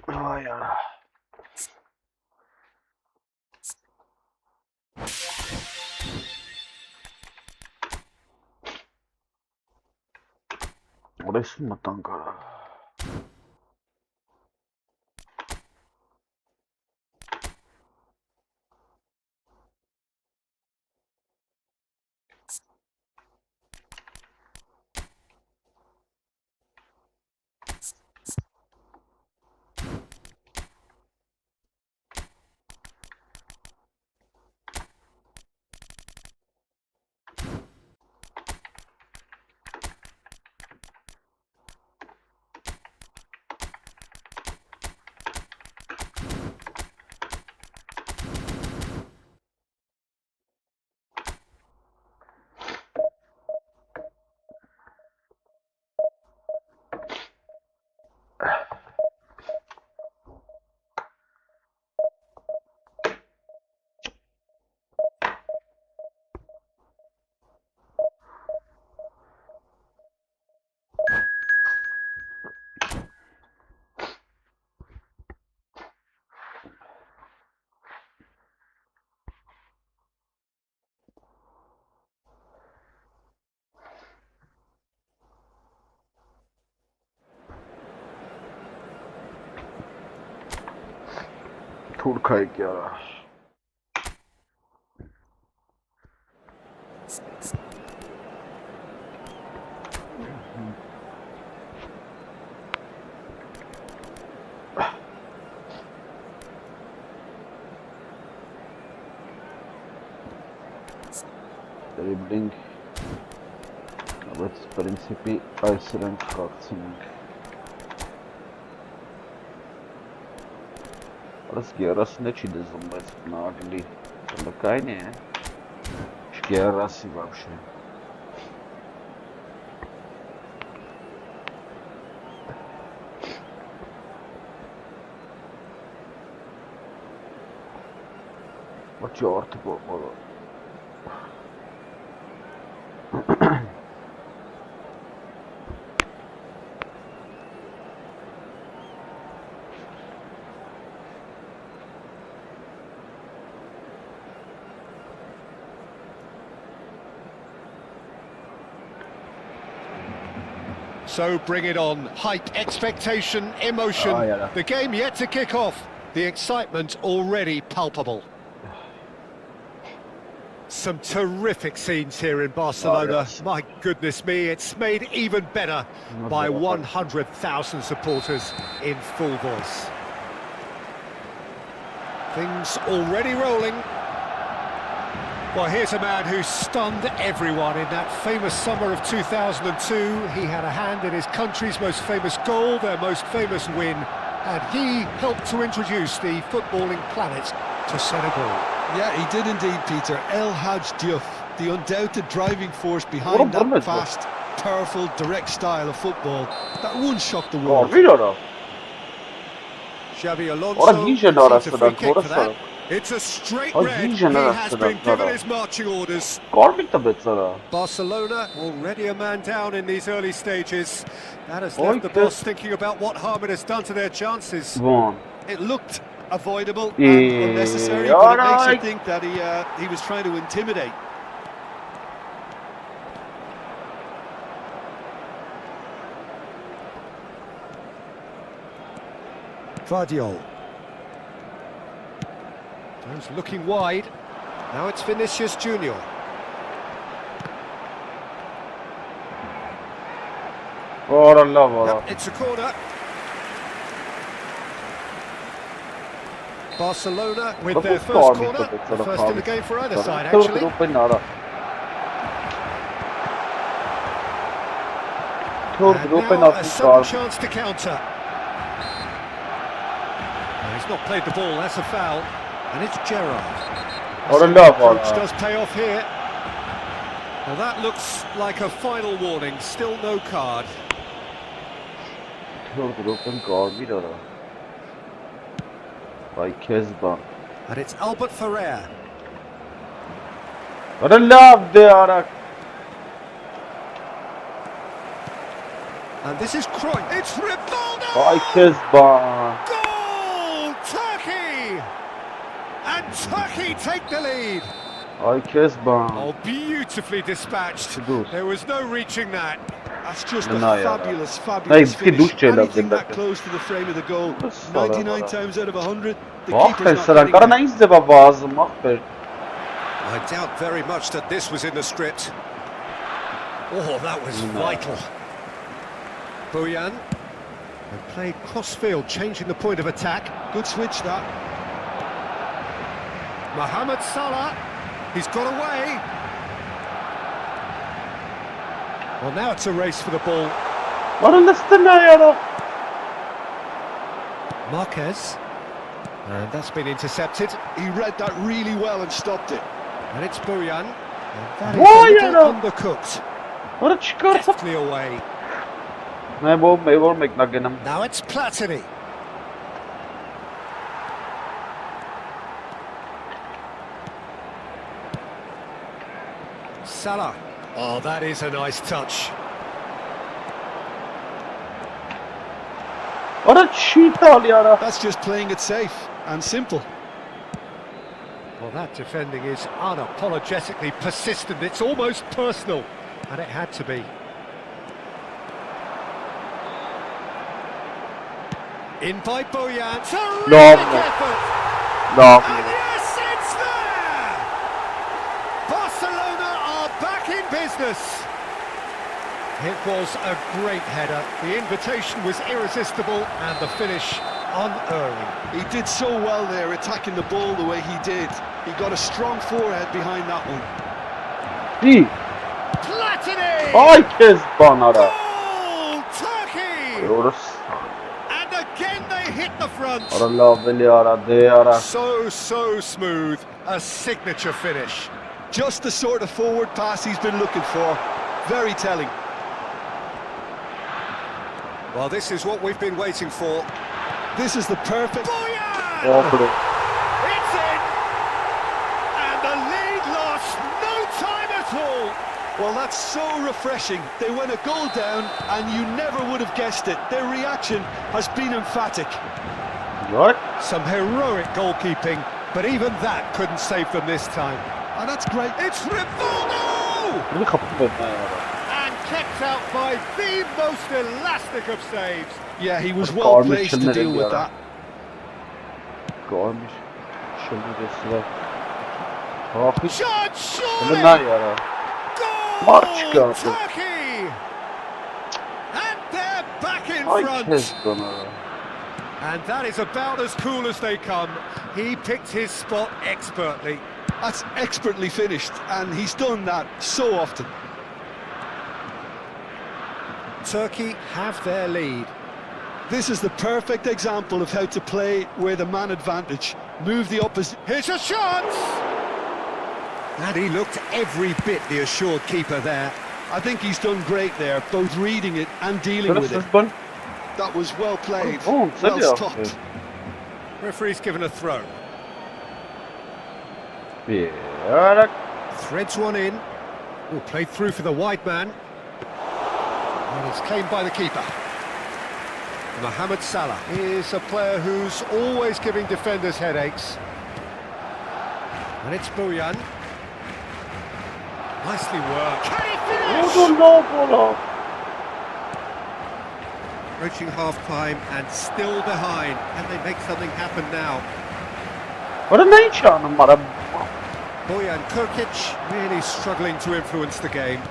Vay ana. Orası mı Ankara? Turkay ya. Dribbling. Let's principi iceland fractioning. Раз ночи дозумать нагли. Такая раз и вообще. Вот черт его. So bring it on. Hype, expectation, emotion. Oh, yeah. The game yet to kick off. The excitement already palpable. Some terrific scenes here in Barcelona. Oh, yes. My goodness me, it's made even better by 100,000 supporters in full voice. Things already rolling. Well, here's a man who stunned everyone in that famous summer of 2002. He had a hand in his country's most famous goal, their most famous win, and he helped to introduce the footballing planet to Senegal. Yeah, he did indeed, Peter. El Hadj Diouf, the undoubted driving force behind that fast, powerful, direct style of football. That won't shock the world. Xabi Alonso sees a free kick for that. It's a straight red. He has been given his marching orders. Barcelona already a man down in these early stages. That has left the boss thinking about what harm it has done to their chances. It looked avoidable and unnecessary, but it makes you think that he was trying to intimidate. Vardiol. He's looking wide. Now it's Vinicius Junior. Yep, it's a corner. Barcelona with their first corner. The first in the game for either side, actually. now a sudden chance to counter. He's not played the ball, that's a foul. And it's Gerrard. Approach does pay off here. Well, that looks like a final warning, still no card. And it's Albert Ferrer. What a love there! And this is Cruyff. It's Rivaldo! Goal! Turkey! And Turkey take the lead. Oh, beautifully dispatched. There was no reaching that. That's just a fabulous finish. Anything that close to the frame of the goal. 99 times out of 100, the keeper's not getting it. I doubt very much that this was in the script. Oh, that was vital. Bojan. They played cross-field, changing the point of attack. Good switch, that. Mouhamed Salah. He's got away. Well, now it's a race for the ball. Marquez. And that's been intercepted. He read that really well and stopped it. And it's Bojan. And that is a little undercooked. Deftly away. Now it's Platini. Salah. Oh, that is a nice touch. That's just playing it safe and simple. Well, that defending is unapologetically persistent. It's almost personal, and it had to be. In by Bojan. Terrific effort. And yes, it's there! Barcelona are back in business. It was a great header. The invitation was irresistible and the finish unerring. He did so well there, attacking the ball the way he did. He got a strong forehead behind that one. Platini! Goal! Turkey! And again they hit the front. So smooth. A signature finish. Just the sort of forward pass he's been looking for. Very telling. Well, this is what we've been waiting for. This is the perfect... Bojan! It's in! And the lead lost no time at all. Well, that's so refreshing. They went a goal down and you never would have guessed it. Their reaction has been emphatic. Some heroic goalkeeping, but even that couldn't save them this time. And that's great. It's Rivaldo! And kept out by the most elastic of saves. Yeah, he was well placed to deal with that. Shot, surely! Goal! Turkey! And they're back in front. And that is about as cool as they come. He picked his spot expertly. That's expertly finished, and he's done that so often. Turkey have their lead. This is the perfect example of how to play where the man advantage. Move the opposite. Here's a shot! And he looked every bit the assured keeper there. I think he's done great there, both reading it and dealing with it. That was well played, well stopped. Referee's given a throw. Threads one in. Oh, played through for the wide man. And it's claimed by the keeper. Mohamed Salah is a player who's always giving defenders headaches. And it's Bojan. Nicely worked. Can he finish? Approaching half-time and still behind. Can they make something happen now? Bojan Kurkic really struggling to influence the game.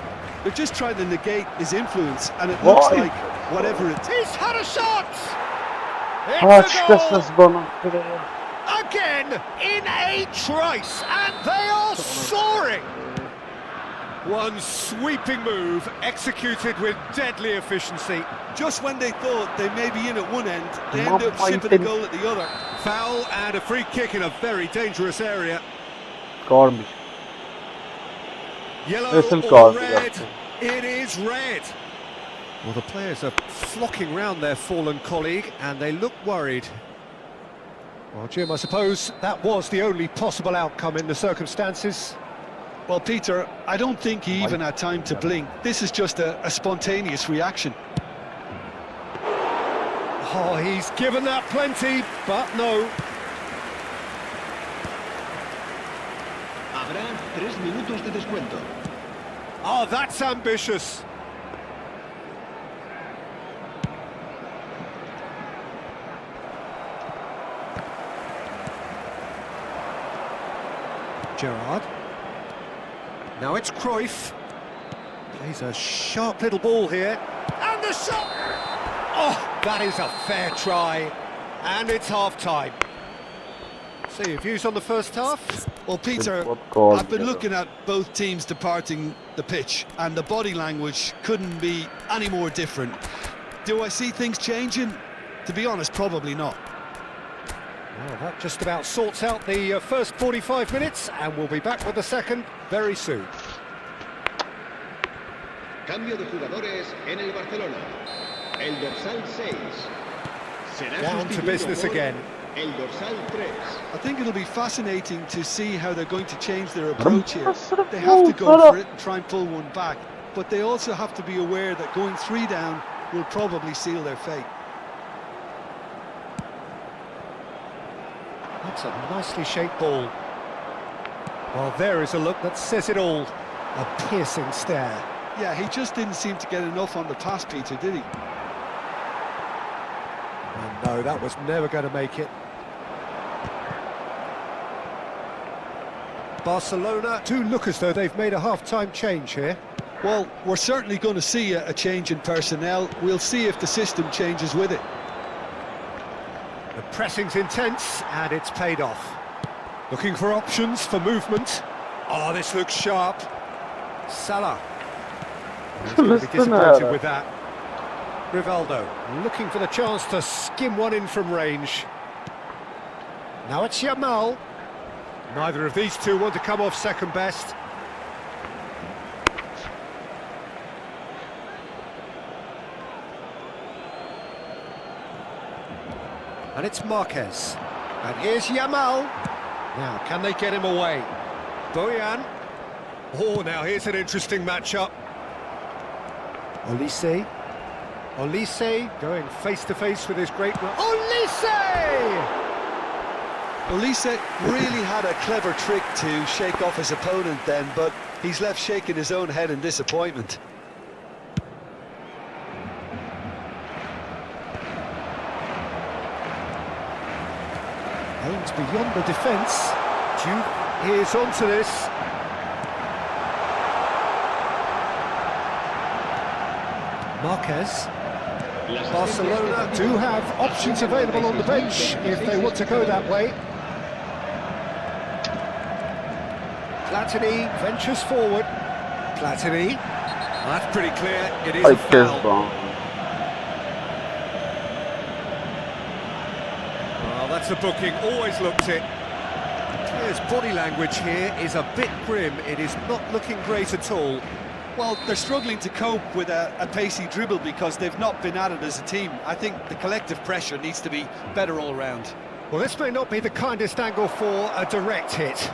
They're just trying to negate his influence, and it looks like whatever it is. He's had a shot! It's a goal! Again, in a trice, and they are soaring! One sweeping move, executed with deadly efficiency. Just when they thought they may be in at one end, they end up shipping a goal at the other. Foul and a free kick in a very dangerous area. Կարմիր։ Yellow This is or card, red? yeah. It is red. Well, the players are flocking round their fallen colleague and they look worried. Well, Jim, I suppose that was the only possible outcome in the circumstances. Well, Peter, I don't think he even had time to blink. This is just a spontaneous reaction. Oh, he's given that plenty, but no. Habrá 3 minutos de descuento. Oh, that's ambitious. Gerrard. Now it's Cruyff. Plays a sharp little ball here. And the shot! Oh, that is a fair try. And it's half-time. So your views on the first half? Well, Peter, goal, I've been yeah. looking at both teams departing the pitch, and the body language couldn't be any more different. Do I see things changing? To be honest, probably not. Well, that just about sorts out the first 45 minutes, and we'll be back with the second very soon. Cambio de jugadores en el Barcelona. El dorsal 6. Será Down to sustituido business por again. El dorsal 3. I think it'll be fascinating to see how they're going to change their approach here. They have to go for it and try and pull one back, but they also have to be aware that going 3 down will probably seal their fate. That's a nicely shaped ball. Well, there is a look that says it all. A piercing stare. Yeah, he just didn't seem to get enough on the pass, Peter, did he? And no, that was never going to make it. Barcelona do look as though they've made a half-time change here. Well, we're certainly going to see a change in personnel. We'll see if the system changes with it. The pressing's intense, and it's paid off. Looking for options for movement. Oh, this looks sharp. Salah. He's going to be disappointed with that. Rivaldo looking for the chance to skim one in from range. Now it's Yamal. Neither of these two want to come off second best. And it's Marquez. And here's Yamal. Now, can they get him away? Bojan. Oh, now here's an interesting matchup. Olise. Olise going face-to-face with his great... Olise! Olise really had a clever trick to shake off his opponent then, but he's left shaking his own head in disappointment. Aims beyond the defence. Duke is onto this. Marquez. Barcelona do have options available on the bench if they want to go that way. Platini ventures forward. Platini. That's pretty clear. It is a foul. Well, that's a booking. Always looked it. His body language here is a bit grim. It is not looking great at all. Well, they're struggling to cope with a pacey dribble because they've not been at it as a team. I think the collective pressure needs to be better all round. Well, this may not be the kindest angle for a direct hit.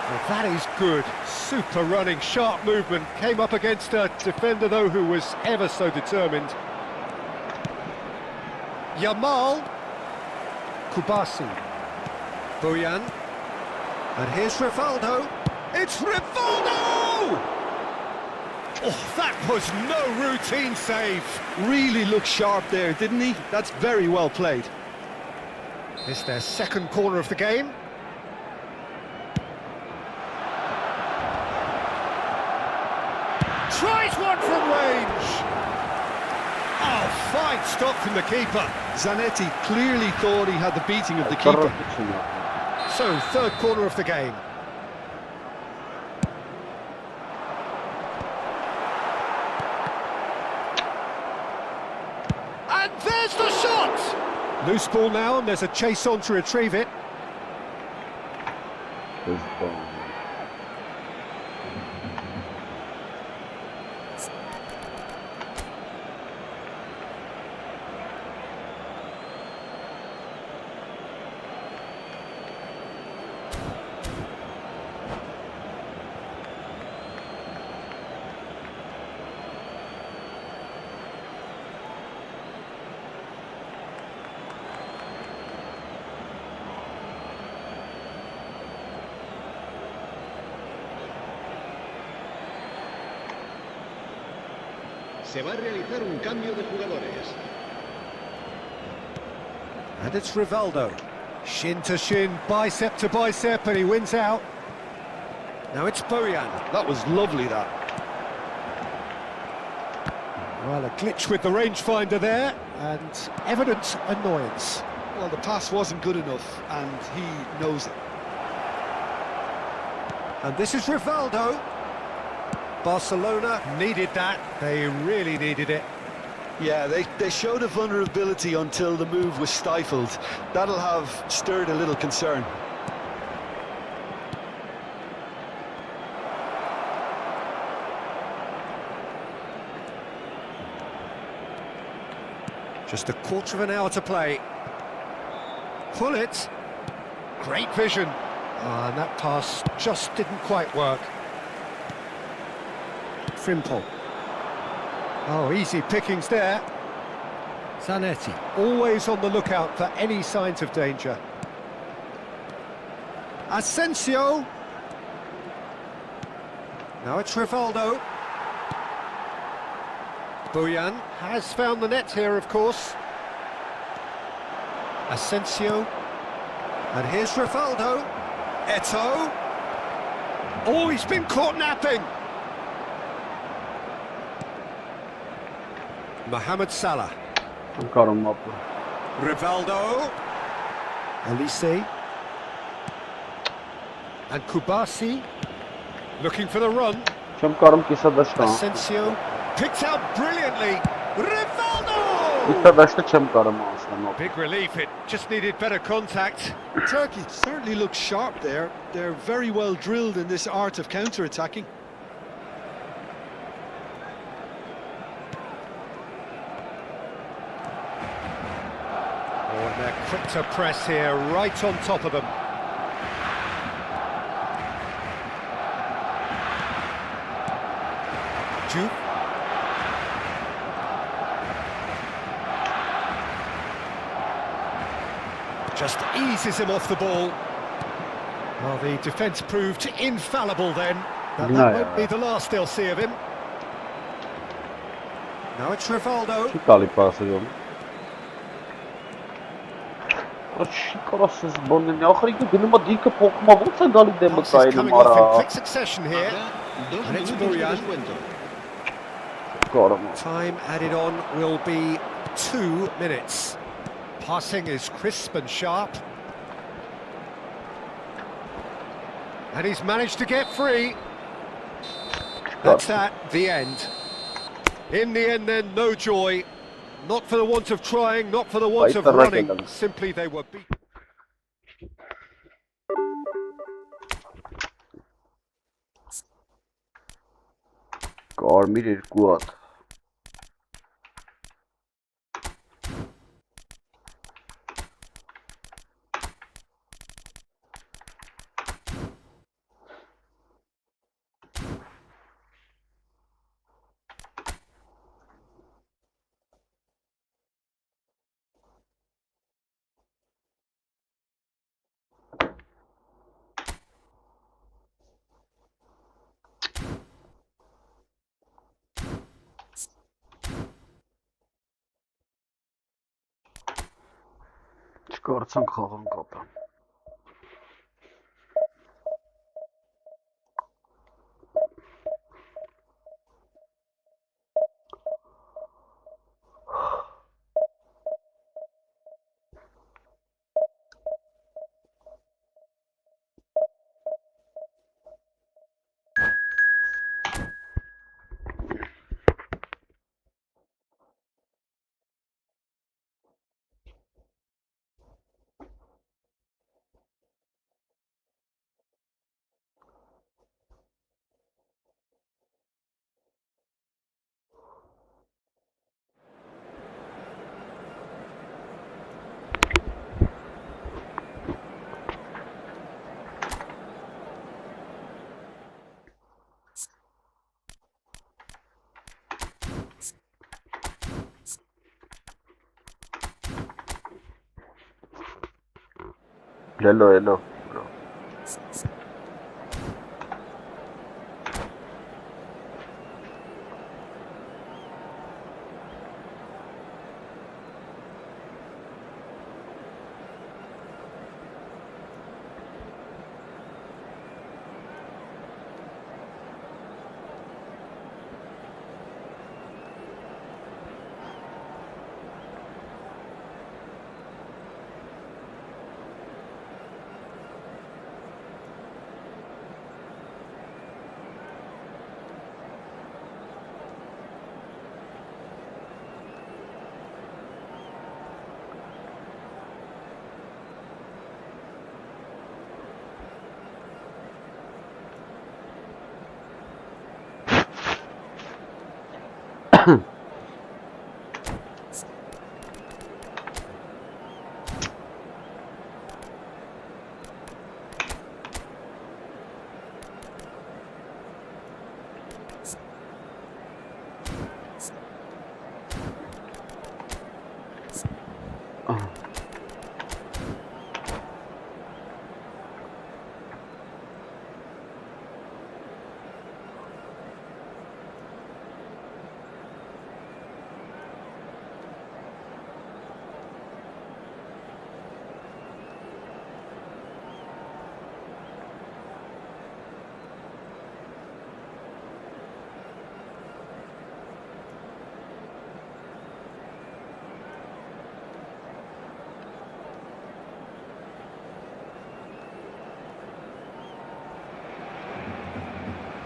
Well, that is good. Super running, sharp movement. Came up against a defender, though, who was ever so determined. Yamal. Kubasi. Bojan. And here's Rivaldo. It's Rivaldo! Oh, that was no routine save. Really looked sharp there, didn't he? That's very well played. It's their second corner of the game. Tries one from range. Oh, fine stop from the keeper. Zanetti clearly thought he had the beating of the keeper. So, third corner of the game. And there's the shot! Loose ball now, and there's a chase on to retrieve it. There's ball. Se va a realizar un cambio de jugadores. And it's Rivaldo. Shin to shin, bicep to bicep, and he wins out. Now it's Bojan. That was lovely, that. Well, a glitch with the rangefinder there, and evident annoyance. Well, the pass wasn't good enough, and he knows it. And this is Rivaldo. Barcelona needed that. They really needed it. Yeah, they showed a vulnerability until the move was stifled. That'll have stirred a little concern. Just a quarter of an hour to play. Pull it. Great vision. And that pass just didn't quite work. Frimpong. Oh, easy pickings there. Zanetti. Always on the lookout for any signs of danger. Asensio. Now it's Rivaldo. Bojan has found the net here, of course. Asensio. And here's Rivaldo. Eto'o. Oh, he's been caught napping. Mohamed Salah. Got him up. Rivaldo. Elise. And Kubasi. Looking for the run. Չեմ կիսա դաշտը։ Asensio. Picked out brilliantly. Rivaldo! Կիսա դաշտը չեմ կարում անցնել։ Big relief, it just needed better contact. Turkey certainly looks sharp there. They're very well drilled in this art of counter-attacking. Oh, and they're quick to press here, right on top of them. Jude. Just eases him off the ball. Well, the defence proved infallible then. That won't be the last they'll see of him. Now it's Rivaldo. Չի տալի պասը յոմ։ Չի կարասես բոննի ախրիկը գնում է դիկը փոխում է ո՞նց է գալի դեմը Passes կայնում coming off in արա։ quick succession here. Dos And it's minutos de Bojan. descuento. Կարում։ Time added on will be 2 minutes. Passing is crisp and sharp. And he's managed to get free. That's that, the end. In the end then, no joy. Not for the want of trying, not for the want of running. Simply they were beaten. Կարմիր երկու հատ։ Չկարծանք խաղան կապը։ Hello.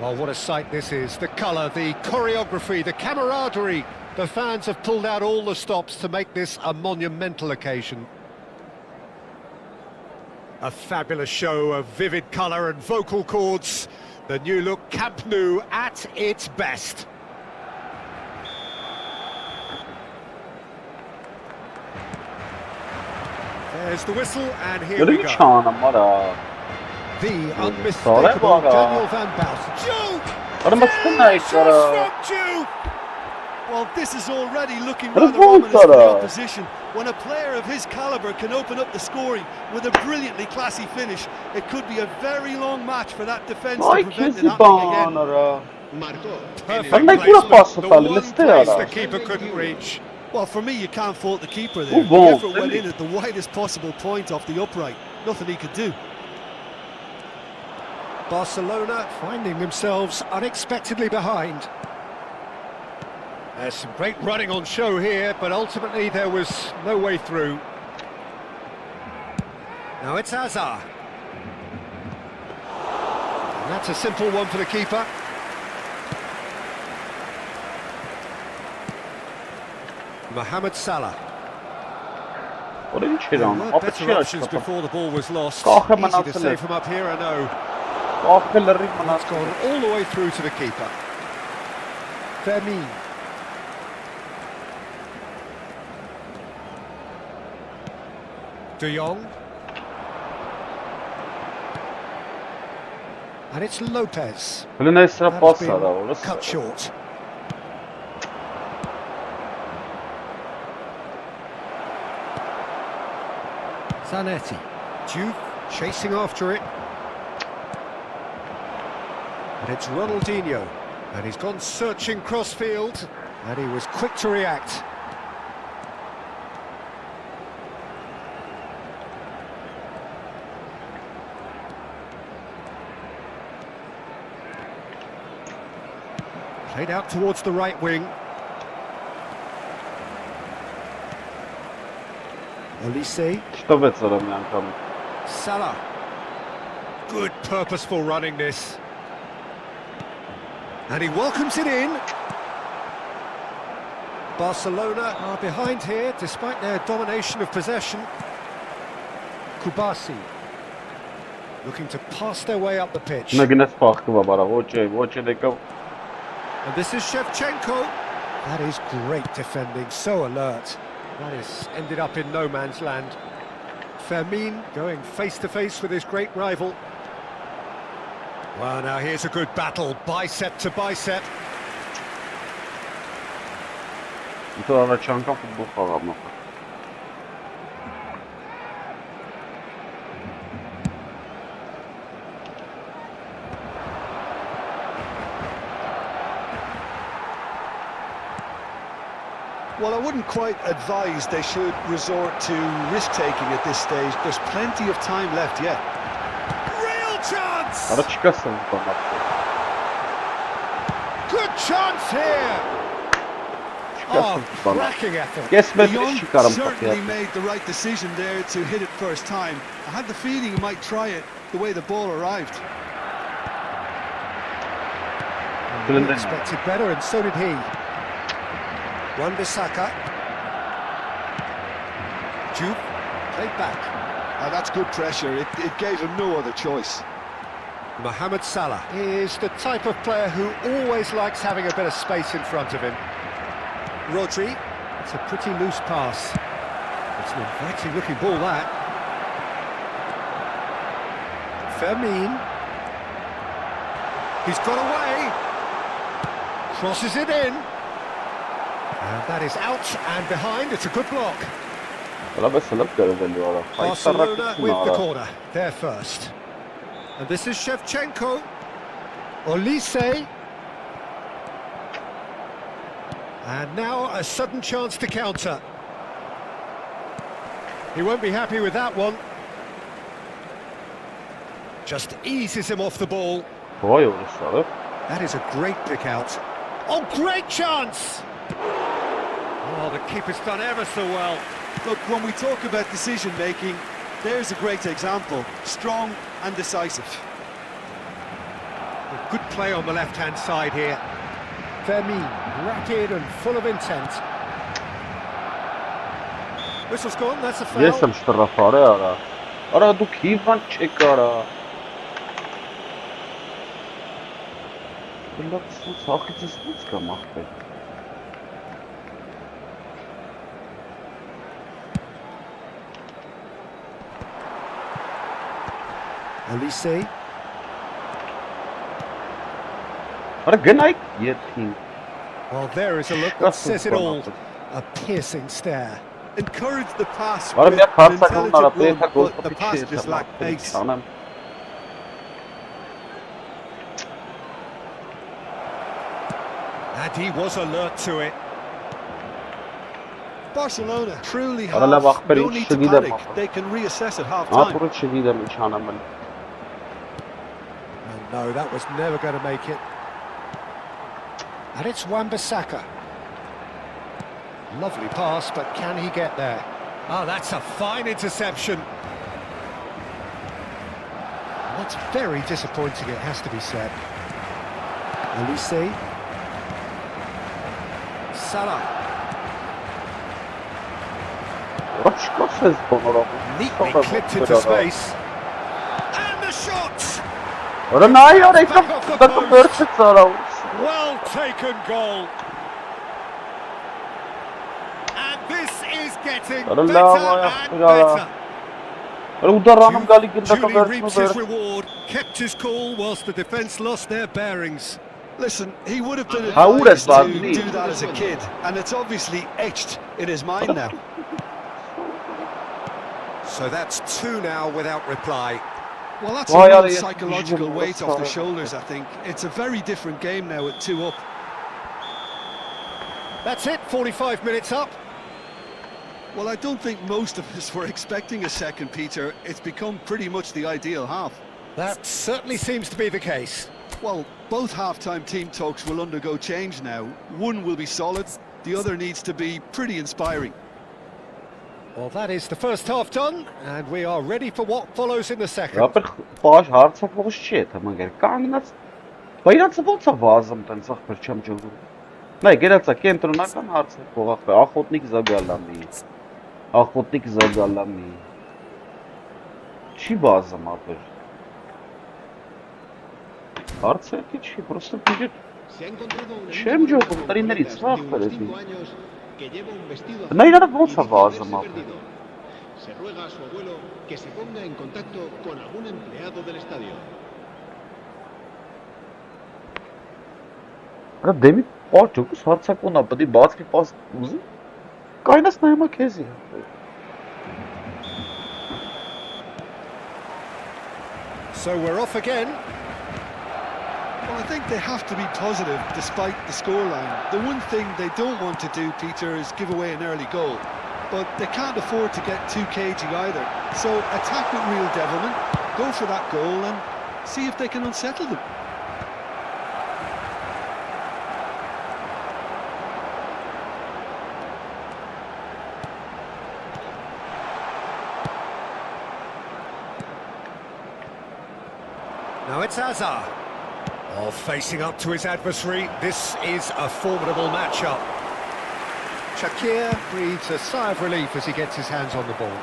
Well, what a sight this is. The colour, the choreography, the camaraderie. The fans have pulled out all the stops to make this a monumental occasion. A fabulous show of vivid colour and vocal cords. The new look Camp Nou at its best. There's the whistle, and here we go. The unmistakable Daniel Van Basten. Joe! Well, this is already looking rather ominous for the opposition. When a player of his calibre can open up the scoring with a brilliantly classy finish, it could be a very long match for that defence to prevent it happening again. Perfect placement. The one place the keeper couldn't reach. Well, for me, you can't fault the keeper there. The effort went in at the widest possible point off the upright. Nothing he could do. Barcelona finding themselves unexpectedly behind. There's some great running on show here, but ultimately there was no way through. Now it's Hazard. And that's a simple one for the keeper. Mohamed Salah. There were better options before the ball was lost. Easy to save from up here, I know. It's gone all the way through to the keeper. Fermin. De Jong. And it's Lopez. That's been cut short. Zanetti. Duke chasing after it. And it's Ronaldinho. And he's gone searching crossfield. And he was quick to react. Played out towards the right wing. Olise. Salah. Good purposeful running this. And he welcomes it in. Barcelona are behind here despite their domination of possession. Kubasi looking to pass their way up the pitch. And this is Shevchenko. That is great defending, so alert. That has ended up in no man's land. Fermin going face-to-face with his great rival. Well, now here's a good battle, bicep to bicep. Well, I wouldn't quite advise they should resort to risk-taking at this stage. There's plenty of time left yet. Real chance! Ara çıkarsın bana. Good chance here! Çıkarsın bana. Cracking effort. The Kesmedi young çıkarım certainly kapıya. made the right decision there to hit it first time. I had the feeling he might try it the way the ball arrived. He expected better, and so did he. Wan-Bissaka. Jude played back. That's good pressure. It gave him no other choice. Mouhamed Salah is the type of player who always likes having a bit of space in front of him. Rodri, it's a pretty loose pass. It's an inviting looking ball, that. Fermin. He's got away. Crosses it in. And that is out and behind. It's a good block. Barcelona with the corner. They're first. And this is Shevchenko. Olise. And now a sudden chance to counter. He won't be happy with that one. Just eases him off the ball. That is a great pick out. Oh, great chance! Oh, the keeper's done ever so well. Look, when we talk about decision-making, there's a great example. Strong and decisive. Good play on the left-hand side here. Fermin, rapid and full of intent. Whistle's gone, that's a foul. Yes, I'm strafare ara. Ara du kivan check ara. Look, so it's nichts gemacht. Olise. Ara genay yetin. Well, there is a look that says it all. A piercing stare. Encourage the pass Ara with bir an karsa intelligent kalmara run, play gol but the pass just lacked pace. And he was alert to it. Barcelona truly have Ara la no bakperin need to shigida panic. mapa. They can reassess at half-time. Aturu shigida mishanaman. Oh, no, that was never going to make it. And it's Wan-Bissaka. Lovely pass, but can he get there? Oh, that's a fine interception. That's very disappointing, it has to be said. Olise. Salah. Neatly clipped into space. And the shot! Well taken goal. And this is getting better and better. Julie reaps his reward, kept his cool whilst the defence lost their bearings. Listen, he would have been How would advised it to be? do that as a kid, and it's obviously etched in his mind now. So that's two now without reply. Well, that's Why a are real you- psychological weight off the shoulders, I think. It's a very different game now at 2 up. That's it, 45 minutes up. Well, I don't think most of us were expecting a second, Peter. It's become pretty much the ideal half. That certainly seems to be the case. Well, both half-time team talks will undergo change now. One will be solid, the other needs to be pretty inspiring. Well, that is the first half done, and we are ready for what follows in the second. Rapper baş harca fokus shit, ama gel kangnas. Bayrac ոնց է վազում տենց ախպեր չեմ ջուրում։ Նայ գերացա կենտրոնական հարցը փողախ է, ախոտնիկ Զագալամի։ Ախոտնիկ Զագալամի։ Չի բազում ապեր։ Հարցը չի, просто բիջետ։ Se ha encontrado un Չեմ ջուրում, տրիներից tras վախ էր 25 años que lleva un vestido Նա իրար ոնց է sin վազում haberse ապեր։ perdido. Se ruega a su abuelo que se ponga en contacto con algún empleado del estadio. Արա դեմի պաճուկս հարցակոնա պետք է բացվի պաս ուզի։ Կայնաս նայումա քեզի։ So we're off again. Well, I think they have to be positive despite the scoreline. The one thing they don't want to do, Peter, is give away an early goal. But they can't afford to get too cagey either. So attack with real devilment, go for that goal and see if they can unsettle them. Now it's Azar. Oh, facing up to his adversary. This is a formidable matchup. Shakir breathes a sigh of relief as he gets his hands on the ball.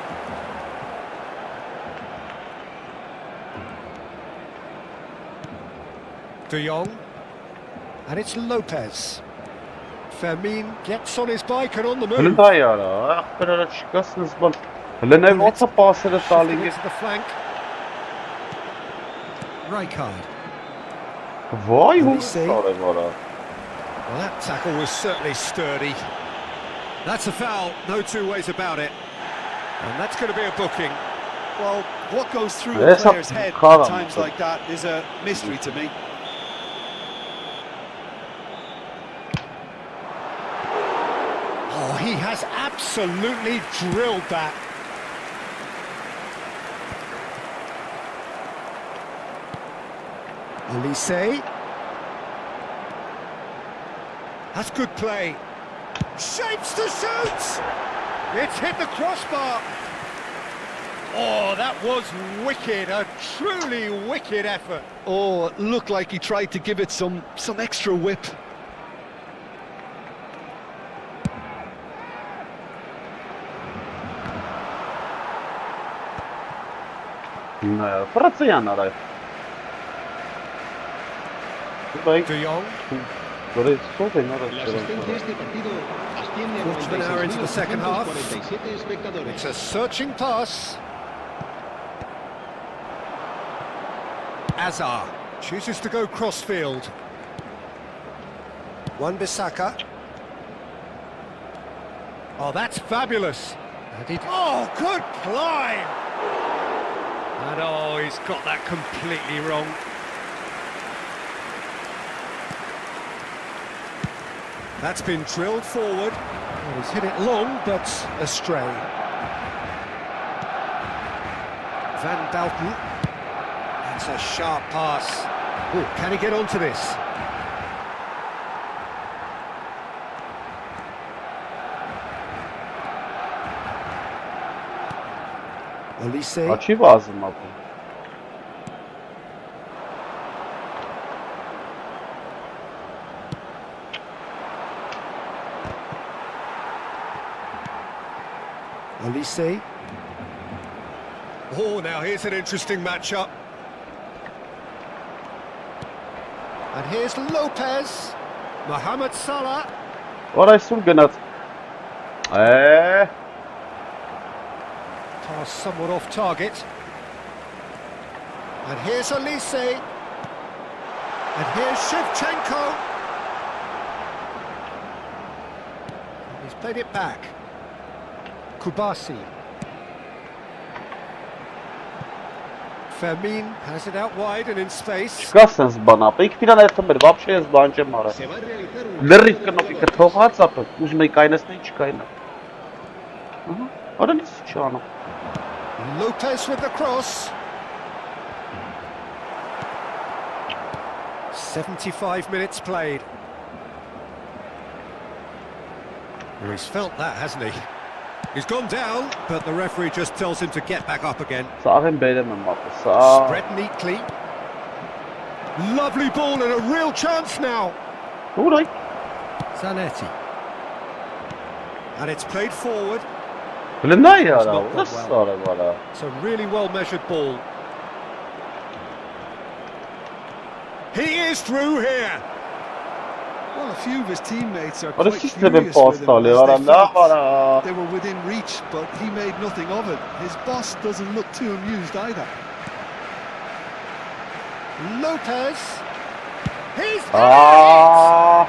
De Jong. And it's Lopez. Fermin gets on his bike and on the move. Հլնա յարա, ախպերարա չկասնս բան։ Հլնա ոնց է պասերը տալի։ Into the flank. Rijkaard. Վայ, Let me ոնց see. տարե վարա։ Well, that tackle was certainly sturdy. That's a foul, no two ways about it. And that's going to be a booking. Well, what goes through a Yes, player's head Karam. at times like that is a mystery to me. Oh, he has absolutely drilled that. Elise. That's good play. Shapes to shoot! It's hit the crossbar. Oh, that was wicked, a truly wicked effort. Oh, it looked like he tried to give it some extra whip. Ֆրանսիան արա։ Բայց De Jong. որը սով են արա La asistencia a este partido asciende a Quarter of an hour into the 96 second puntos, half. 47 espectadores. It's a searching pass. Azar chooses to go crossfield. Wan-Bissaka. Oh, that's fabulous. Oh, good climb! And oh, he's got that completely wrong. That's been drilled forward. Well, he's hit it long, but astray. Van Dalton. That's a sharp pass. Oh, can he get onto this? Elise. Աչի վազում ապա։ Elise. Oh, now here's an interesting matchup. And here's Lopez. Mouhamed Salah. Որ այսօր գնաց։ Pass somewhat off target. And here's Elise. And here's Shevchenko. He's played it back. Kubasi. Fermin has it out wide and in space. Չկասնս բան ապա։ Իք դիրան այդ թմեր, вообще ես բան չեմ արա։ Se va a realizar un Լրիվ կնոպիկը թողած ապա, ուզում եք այնեսնի չկայնա։ Ահա, արելիս չանա։ Lopez with the cross. 75 minutes played. Well, he's felt that, hasn't he? He's gone down, but the referee just tells him to get back up again. Սաղեն բերեմ եմ ապա, սա։ Spread neatly. Lovely ball and a real chance now. Ուր այ։ Zanetti. And it's played forward. Հլնա յարա, It's not ոնց gone well. սարը վարա։ It's a really well-measured ball. He is through here. Well, a few of his teammates are What quite is system furious post with him tali as vara they la felt vara. they were within reach, but he made nothing of it. His boss doesn't look too amused either. Lopez. He's Ah,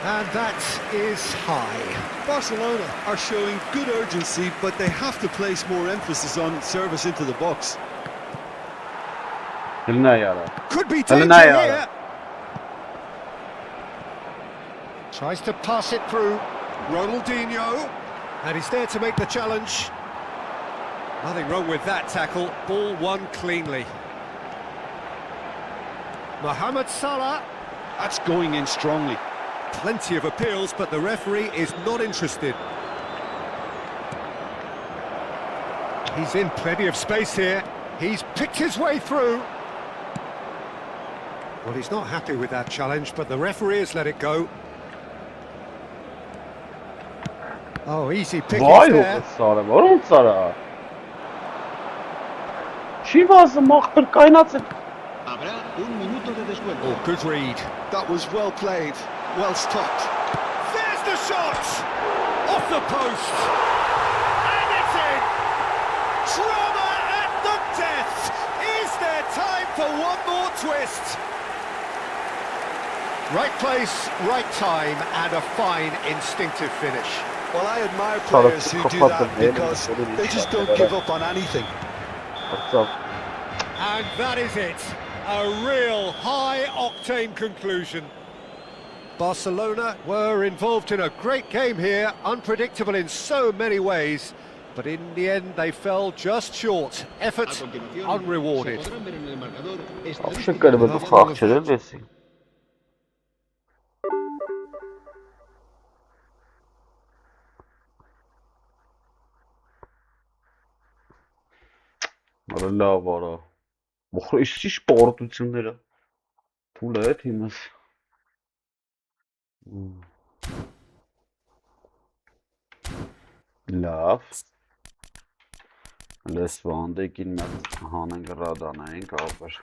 and that is high. Barcelona are showing good urgency, but they have to place more emphasis on service into the box. hılna yara. Could be Hadi danger ne ya? here. Tries to pass it through. Ronaldinho. And he's there to make the challenge. Nothing wrong with that tackle. Ball won cleanly. Mouhamed Salah. That's going in strongly. Plenty of appeals, but the referee is not interested. He's in plenty of space here. He's picked his way through. Well, he's not happy with that challenge, but the referee has let it go. Oh, easy pickings Vay there. o Sara, var o Sara. Chivas machtır kaynatsın. Habrá un minuto de descuento. Oh, good read. That was well played, well stopped. There's the shot! Off the post! And it's in! Drama at the death! Is there time for one more twist? Right place, right time, and a fine instinctive finish. Well, I admire players who do that because they just don't give up on anything. What's up? And that is it. A real high-octane conclusion. Barcelona were involved in a great game here, unpredictable in so many ways, but in the end they fell just short. Effort unrewarded. Şükür bu xalqçıdır desin. Լավ արա։ Բոխր էսի սպորտությունները։ Թուլ է թիմս։ Լավ։ Լեսվանդեկին մեծ հանենք ռադանային կապր։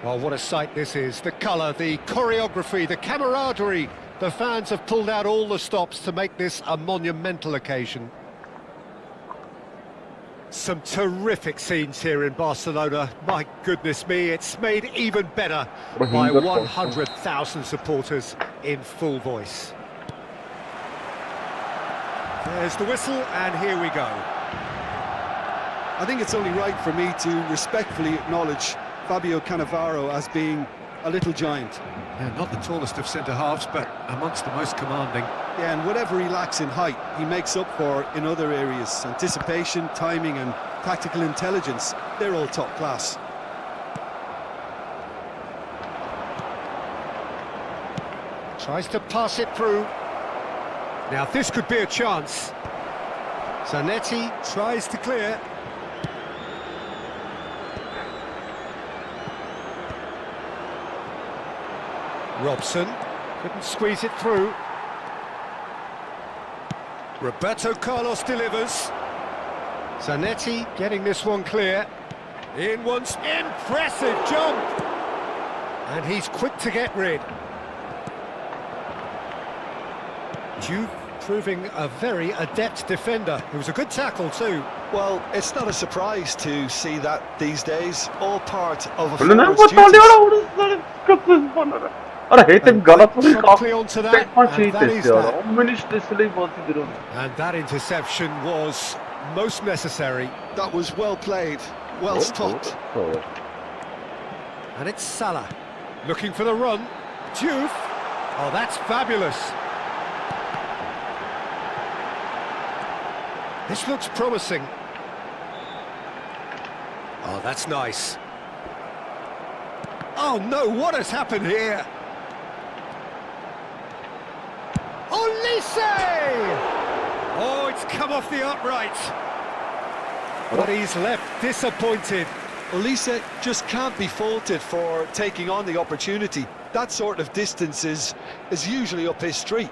Oh, what a sight this is. The colour, the choreography, the camaraderie. The fans have pulled out all the stops to make this a monumental occasion. Some terrific scenes here in Barcelona. My goodness me, it's made even better by 100,000 supporters in full voice. There's the whistle, and here we go. I think it's only right for me to respectfully acknowledge Fabio Cannavaro as being a little giant. Yeah, not the tallest of centre-halves, but amongst the most commanding. Yeah, and whatever he lacks in height, he makes up for in other areas. Anticipation, timing and tactical intelligence, they're all top class. Tries to pass it through. Now this could be a chance. Zanetti tries to clear. Robson couldn't squeeze it through. Roberto Carlos delivers. Zanetti getting this one clear. In once, impressive jump! And he's quick to get rid. Juve proving a very adept defender. It was a good tackle too. Well, it's not a surprise to see that these days. All part of a Ulan forward's duties. Ara hetem Galatasaray'ı Promptly onto that, tek maç and iyi that is testi ya. that. 10 işte Süleyman'ı onu. And that interception was most necessary. That was well played, well stopped. And it's Salah looking for the run. Juve. Oh, that's fabulous. This looks promising. Oh, that's nice. Oh no, what has happened here? Olise! Oh, it's come off the upright. But he's left disappointed. Olise just can't be faulted for taking on the opportunity. That sort of distance is usually up his street.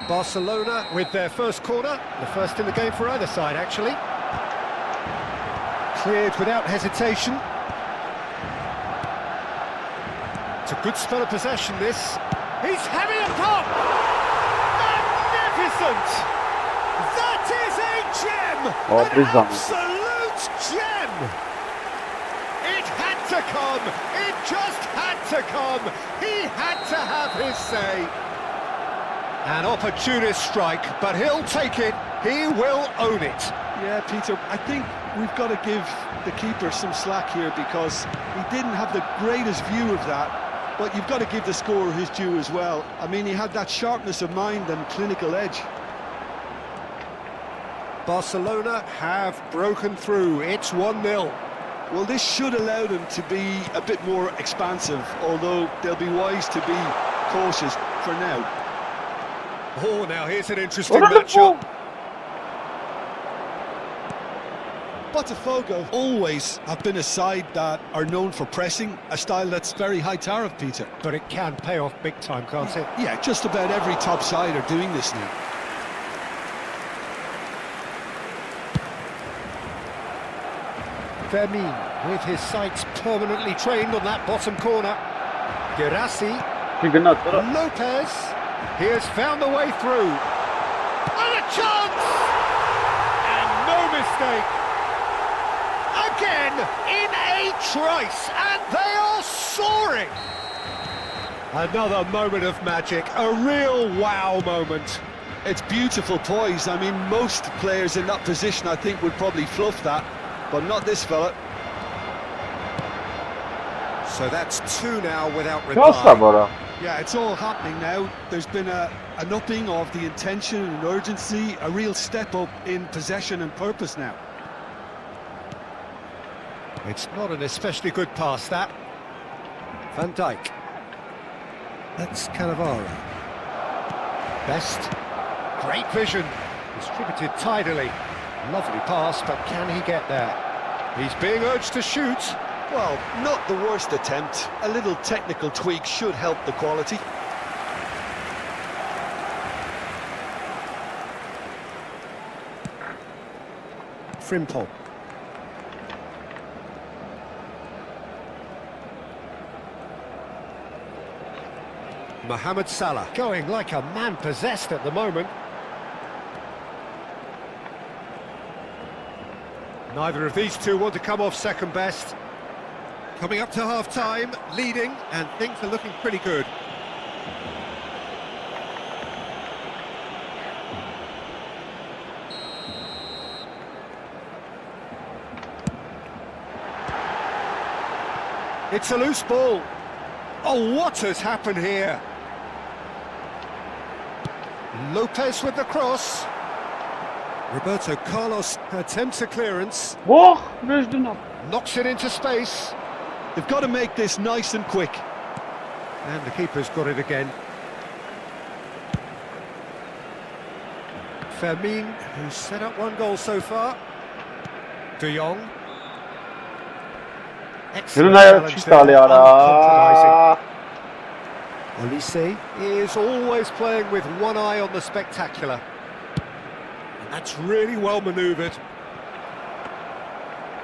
Barcelona with their first corner, the first in the game for either side actually. Cleared without hesitation. It's a good spell of possession this. He's having a pop! Magnificent! That is a gem! An absolute gem! It had to come! It just had to come! He had to have his say! An opportunist strike, but he'll take it. He will own it. Yeah, Peter, I think we've got to give the keeper some slack here because he didn't have the greatest view of that, but you've got to give the scorer his due as well. I mean, he had that sharpness of mind and clinical edge. Barcelona have broken through. It's 1-0. Well, this should allow them to be a bit more expansive, although they'll be wise to be cautious for now. Oh, now here's an interesting matchup. Botafogo always have been a side that are known for pressing, a style that's very high tariff, Peter. But it can pay off big time, can't it? Yeah, just about every top side are doing this now. Fermin with his sights permanently trained on that bottom corner. Gerassi. Lopez. He has found the way through. And a chance! And no mistake. Again, in a trice, and they are soaring. Another moment of magic, a real wow moment. It's beautiful poise. I mean, most players in that position, I think, would probably fluff that, but not this fella. So that's two now without reply. Yeah, it's all happening now. There's been an upping of the intention and urgency, a real step up in possession and purpose now. It's not an especially good pass, that. Van Dijk. That's Cannavaro. Best. Great vision. Distributed tidily. Lovely pass, but can he get there? He's being urged to shoot. Well, not the worst attempt. A little technical tweak should help the quality. Frimpong. Mohamed Salah going like a man possessed at the moment. Neither of these two want to come off second best. Coming up to half-time, leading, and things are looking pretty good. It's a loose ball. Oh, what has happened here? Lopez with the cross. Roberto Carlos attempts a clearance. Knocks it into space. They've got to make this nice and quick. And the keeper's got it again. Fermin, who's set up one goal so far. De Jong. You're Excellent not challenge there, uncompromising. Olise is always playing with one eye on the spectacular. And that's really well manoeuvred.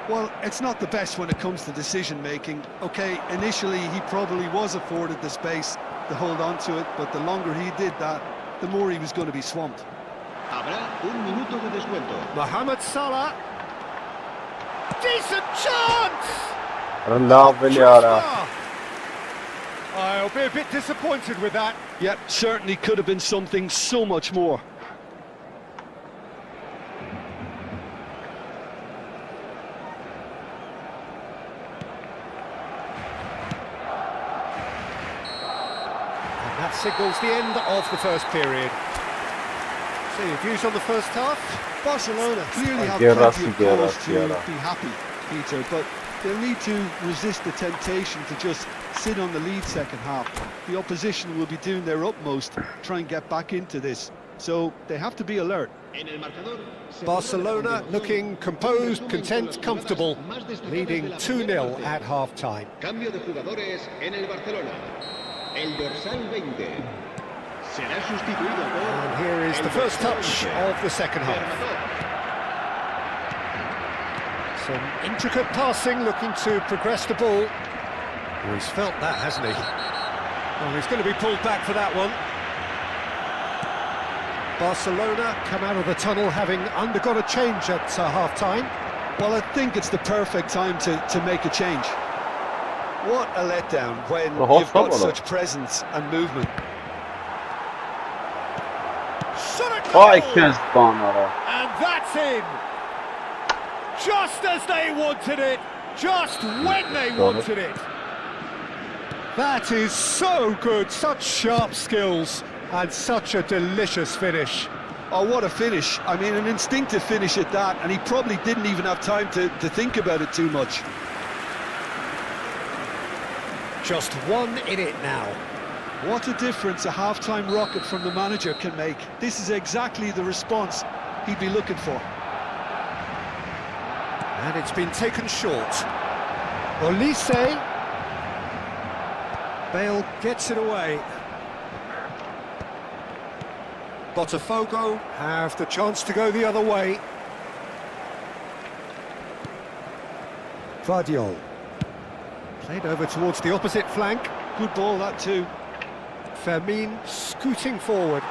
Well, it's not the best when it comes to decision-making. Okay, initially he probably was afforded the space to hold on to it, but the longer he did that, the more he was going to be swamped. Habrá un minuto de descuento. Mouhamed Sallahh. Decent chance! I'll be a bit disappointed with that. Yep, certainly could have been something so much more. And that signals the end of the first period. So your views on the first half? Barcelona clearly have Guerra, plenty of guerra, goals to guerra. be happy, Peter, but they'll need to resist the temptation to just sit on the lead second half. The opposition will be doing their utmost to try and get back into this, so they have to be alert. En el marcador, Barcelona looking composed, content, comfortable, leading 2-0 at half-time. Cambio de jugadores en el Barcelona. El dorsal 20 será sustituido por... And here is the first touch of the second half. Some intricate passing, looking to progress the ball. Oh, he's felt that, hasn't he? Oh, he's going to be pulled back for that one. Barcelona come out of the tunnel having undergone a change at half-time. Well, I think it's the perfect time to make a change. What a letdown when you've got such presence and movement. Shot at goal! Vay Kezbanlara. And that's in! Just as they wanted it, just when they wanted it. That is so good, such sharp skills and such a delicious finish. Oh, what a finish. I mean, an instinctive finish at that, and he probably didn't even have time to think about it too much. Just one in it now. What a difference a half-time rocket from the manager can make. This is exactly the response he'd be looking for. And it's been taken short. Olise. Bale gets it away. Botafogo have the chance to go the other way. Vardiol. Played over towards the opposite flank. Good ball, that too. Fermin scooting forward.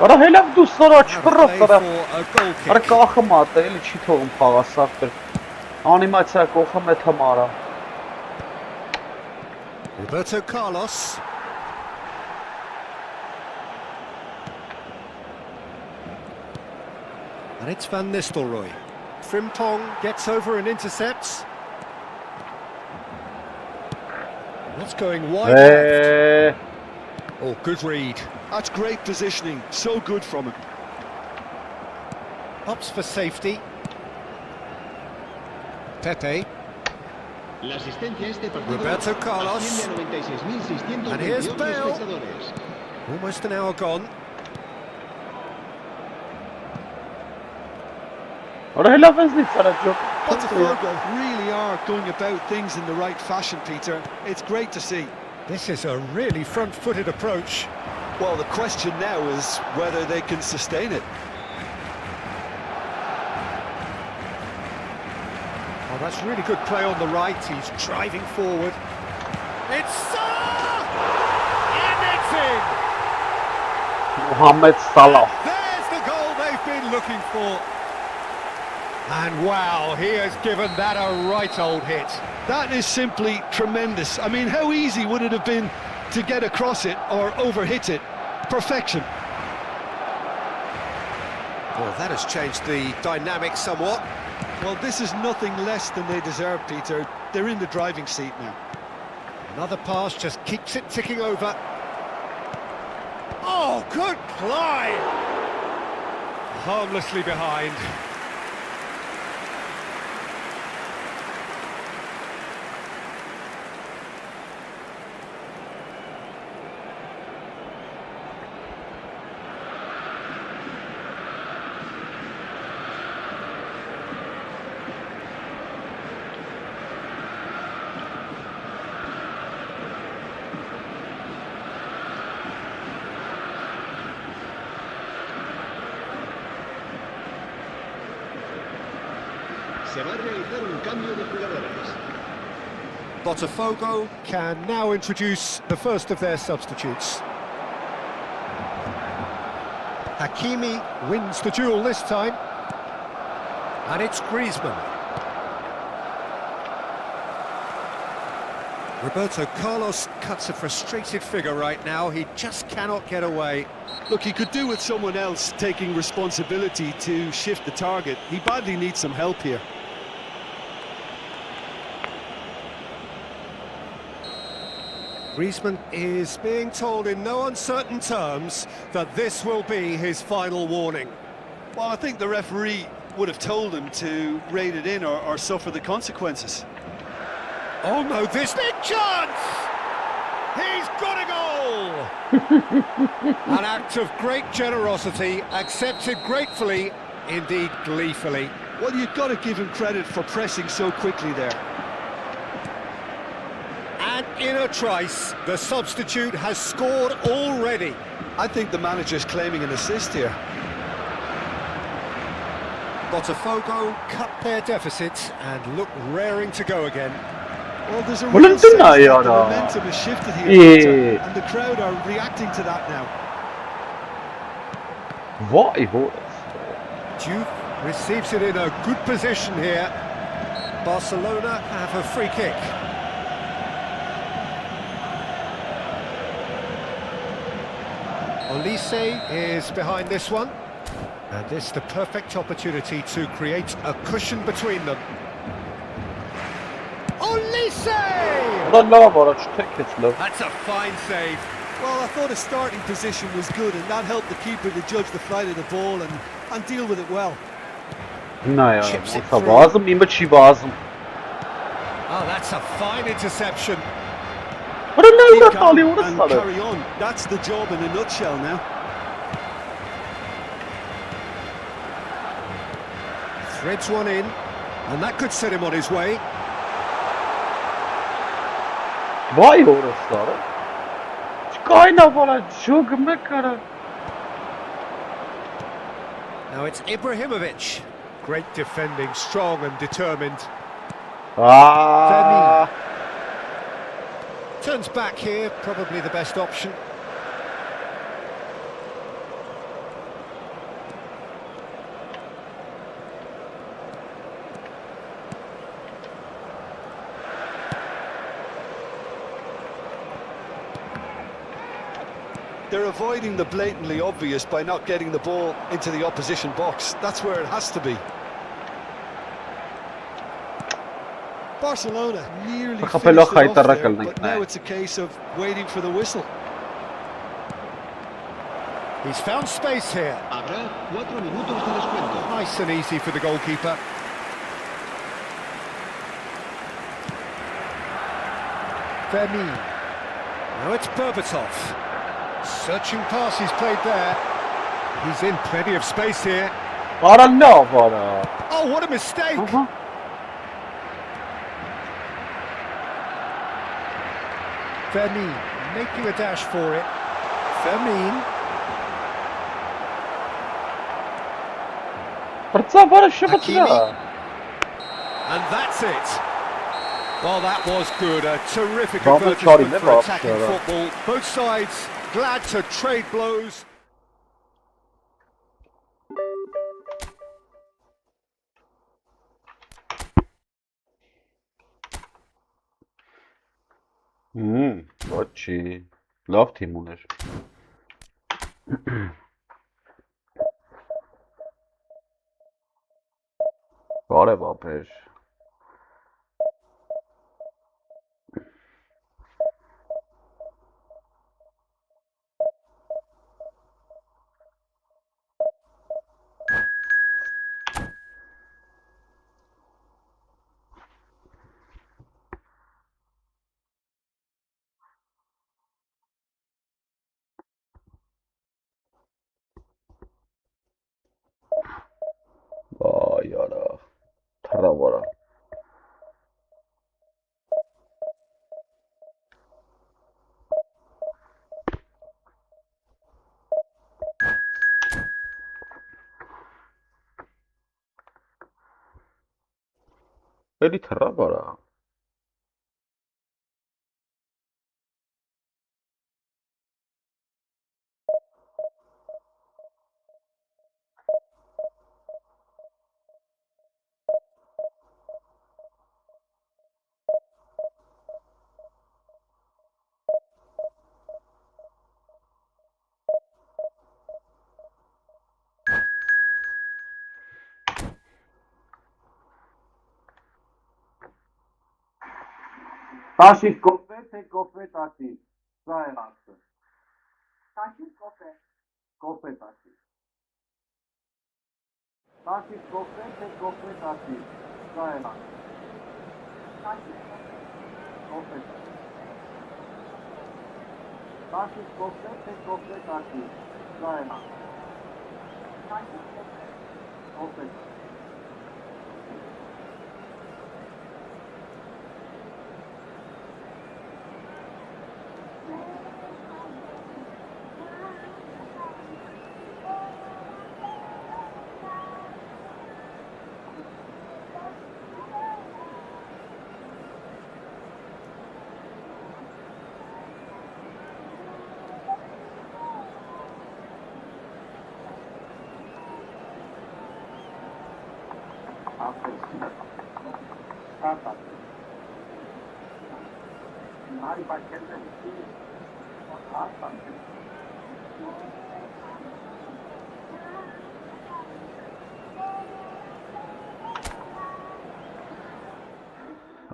Արա հելավ դու սորա չխռով For տրա։ a goal Արա kick. կախը մատը էլի չի թողում խաղասախտր։ Անիմացիա կողը մեթ համարա։ Roberto Carlos. And it's Van Nistelrooy. Frimpong gets over and intercepts. What's going wide left? Oh, good read. That's great positioning, so good from him. Ups for safety. Pepe. La asistencia a este partido Roberto Carlos. asciende a 96.628 And here's Bale. espectadores. Almost an hour gone. Արա հելավ էզնից արա ջոկ։ Botafogo really are going about things in the right fashion, Peter. It's great to see. This is a really front-footed approach. Well, the question now is whether they can sustain it. Oh, that's really good play on the right. He's driving forward. It's Salah! And it's in! Մուհանեդ Սալահ։ There's the goal they've been looking for. And wow, he has given that a right old hit. That is simply tremendous. I mean, how easy would it have been to get across it or overhit it? Perfection. Well, that has changed the dynamic somewhat. Well, this is nothing less than they deserve, Peter. They're in the driving seat now. Another pass just keeps it ticking over. Oh, good climb! Harmlessly behind. Se va a realizar un cambio de jugadores. Botafogo can now introduce the first of their substitutes. Hakimi wins the duel this time. And it's Griezmann. Roberto Carlos cuts a frustrated figure right now. He just cannot get away. Look, he could do with someone else taking responsibility to shift the target. He badly needs some help here. Griezmann is being told in no uncertain terms that this will be his final warning. Well, I think the referee would have told him to rein it in or suffer the consequences. Oh no, this big chance! He's got a goal! An act of great generosity, accepted gratefully, indeed gleefully. Well, you've got to give him credit for pressing so quickly there. And in a trice, the substitute has scored already. I think the manager's claiming an assist here. Botafogo cut their deficit and look raring to go again. Well, there's a Well, real sense that yeah, the no. momentum has shifted here, Yeah. and the crowd are reacting to that now. Vay horas. Juve receives it in a good position here. Barcelona have a free kick. Olise is behind this one. And this is the perfect opportunity to create a cushion between them. Olise! Ulan ne var aç tek keçler. That's a fine save. Well, I thought his starting position was good, and that helped the keeper to judge the flight of the ball and deal with it well. Ne ya? Chips it Orta through. bazım, imaçı bazım. Oh, that's a fine interception. Ulan ne Keep uğraş calm alıyor and orası da. carry on. That's the job in a nutshell now. Threads one in, and that could set him on his way. Vay orası da. Kayna bana çok mekara. Now it's Ibrahimovic. Great defending, strong and determined. Aa. Turns back here, probably the best option. They're avoiding the blatantly obvious by not getting the ball into the opposition box. That's where it has to be. Barcelona nearly finished it Kapelo off there, kaytarrak but now it's a case of waiting for the whistle. He's found space here. Habrá 4 minutos de descuento. Nice and easy for the goalkeeper. Vermeer. Now it's Berbatov. Searching pass he's played there. He's in plenty of space here. Ara ne var? Oh, what a mistake! Aha. Vermeer making a dash for it. Vermeer. Prca bana şu Hakimi. bıçağı. And that's it. Well, that was good. A terrific Double advertisement shot in for the attacking box, football. Both sides glad to trade blows. Ոչի։ Լավ թիմ ուներ։ Բարև ապեր։ Vay ara, թռավարա։ Էլի թռա բարա։ Տաշիկ կոպե, թե կոպե տաշիկ, սա է ասը։ Տաշիկ կոպե, կոպե տաշիկ։ Տաշիկ կոպե, թե կոպե տաշիկ, սա է ասը։ Տաշիկ կոպե, կոպե տաշիկ։ Տաշիկ կոպե, թե կոպե տաշիկ, սա է ասը։ Տաշիկ կոպե, կոպե տաշիկ։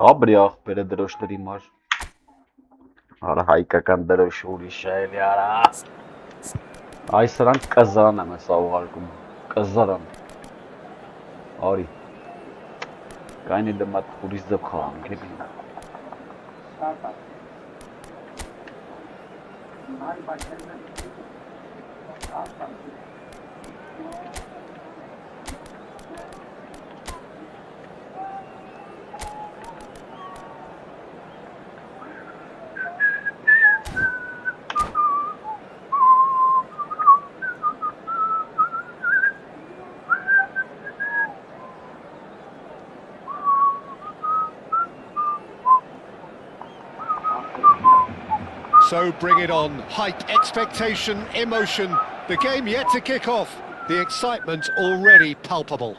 Աբրի աղբերը դրոշների մար։ Արա հայկական դրոշ ուրիշ է էլի արա։ Այս սրանք կզան եմ ես աղարկում, կզարան։ Արի։ Կայնի դմատ ուրիշ ձև խաղանք էլի։ So bring it on. Hype, expectation, emotion. The game yet to kick off. The excitement already palpable.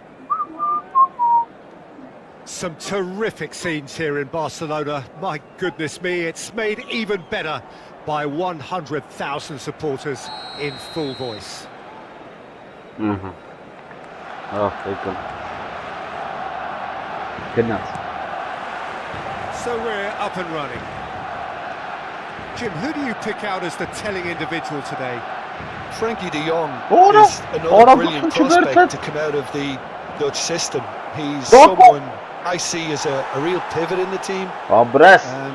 Some terrific scenes here in Barcelona. My goodness me, it's made even better by 100,000 supporters in full voice. Oh, take them. Goodness. So we're up and running. Jim, who do you pick out as the telling individual today? Frankie de Jong Ora, is another brilliant prospect to come out of the Dutch system. He's someone I see as a real pivot in the team.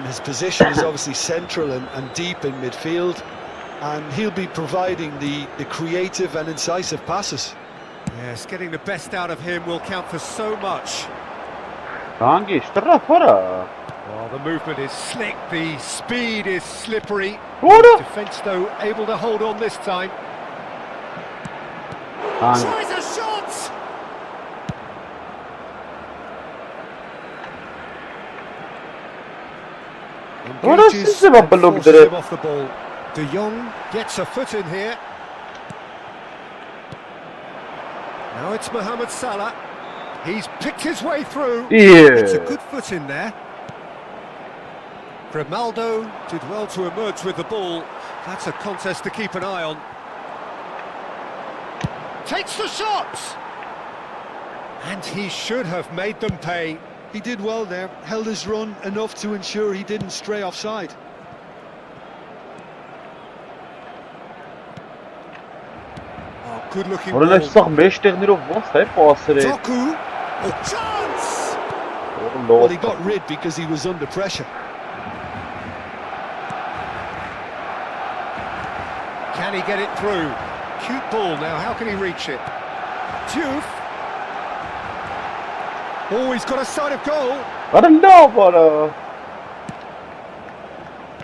His position is obviously central and deep in midfield, and he'll be providing the creative and incisive passes. Yes, getting the best out of him will count for so much. Well, the movement is slick, the speed is slippery. Defence, though, able to hold on this time. Tries a shot! Engages and forces him off the ball. De Jong gets a foot in here. Now it's Mouhanned Sallahh. He's picked his way through. It's a good foot in there. Grimaldo did well to emerge with the ball. That's a contest to keep an eye on. Takes the shot! And he should have made them pay. He did well there, held his run enough to ensure he didn't stray offside. Oh, good looking ball. Doku! A chance! Well, he got rid because he was under pressure. Can he get it through? Cute ball now, how can he reach it? Diouf. Oh, he's got a sight of goal. I don't know, but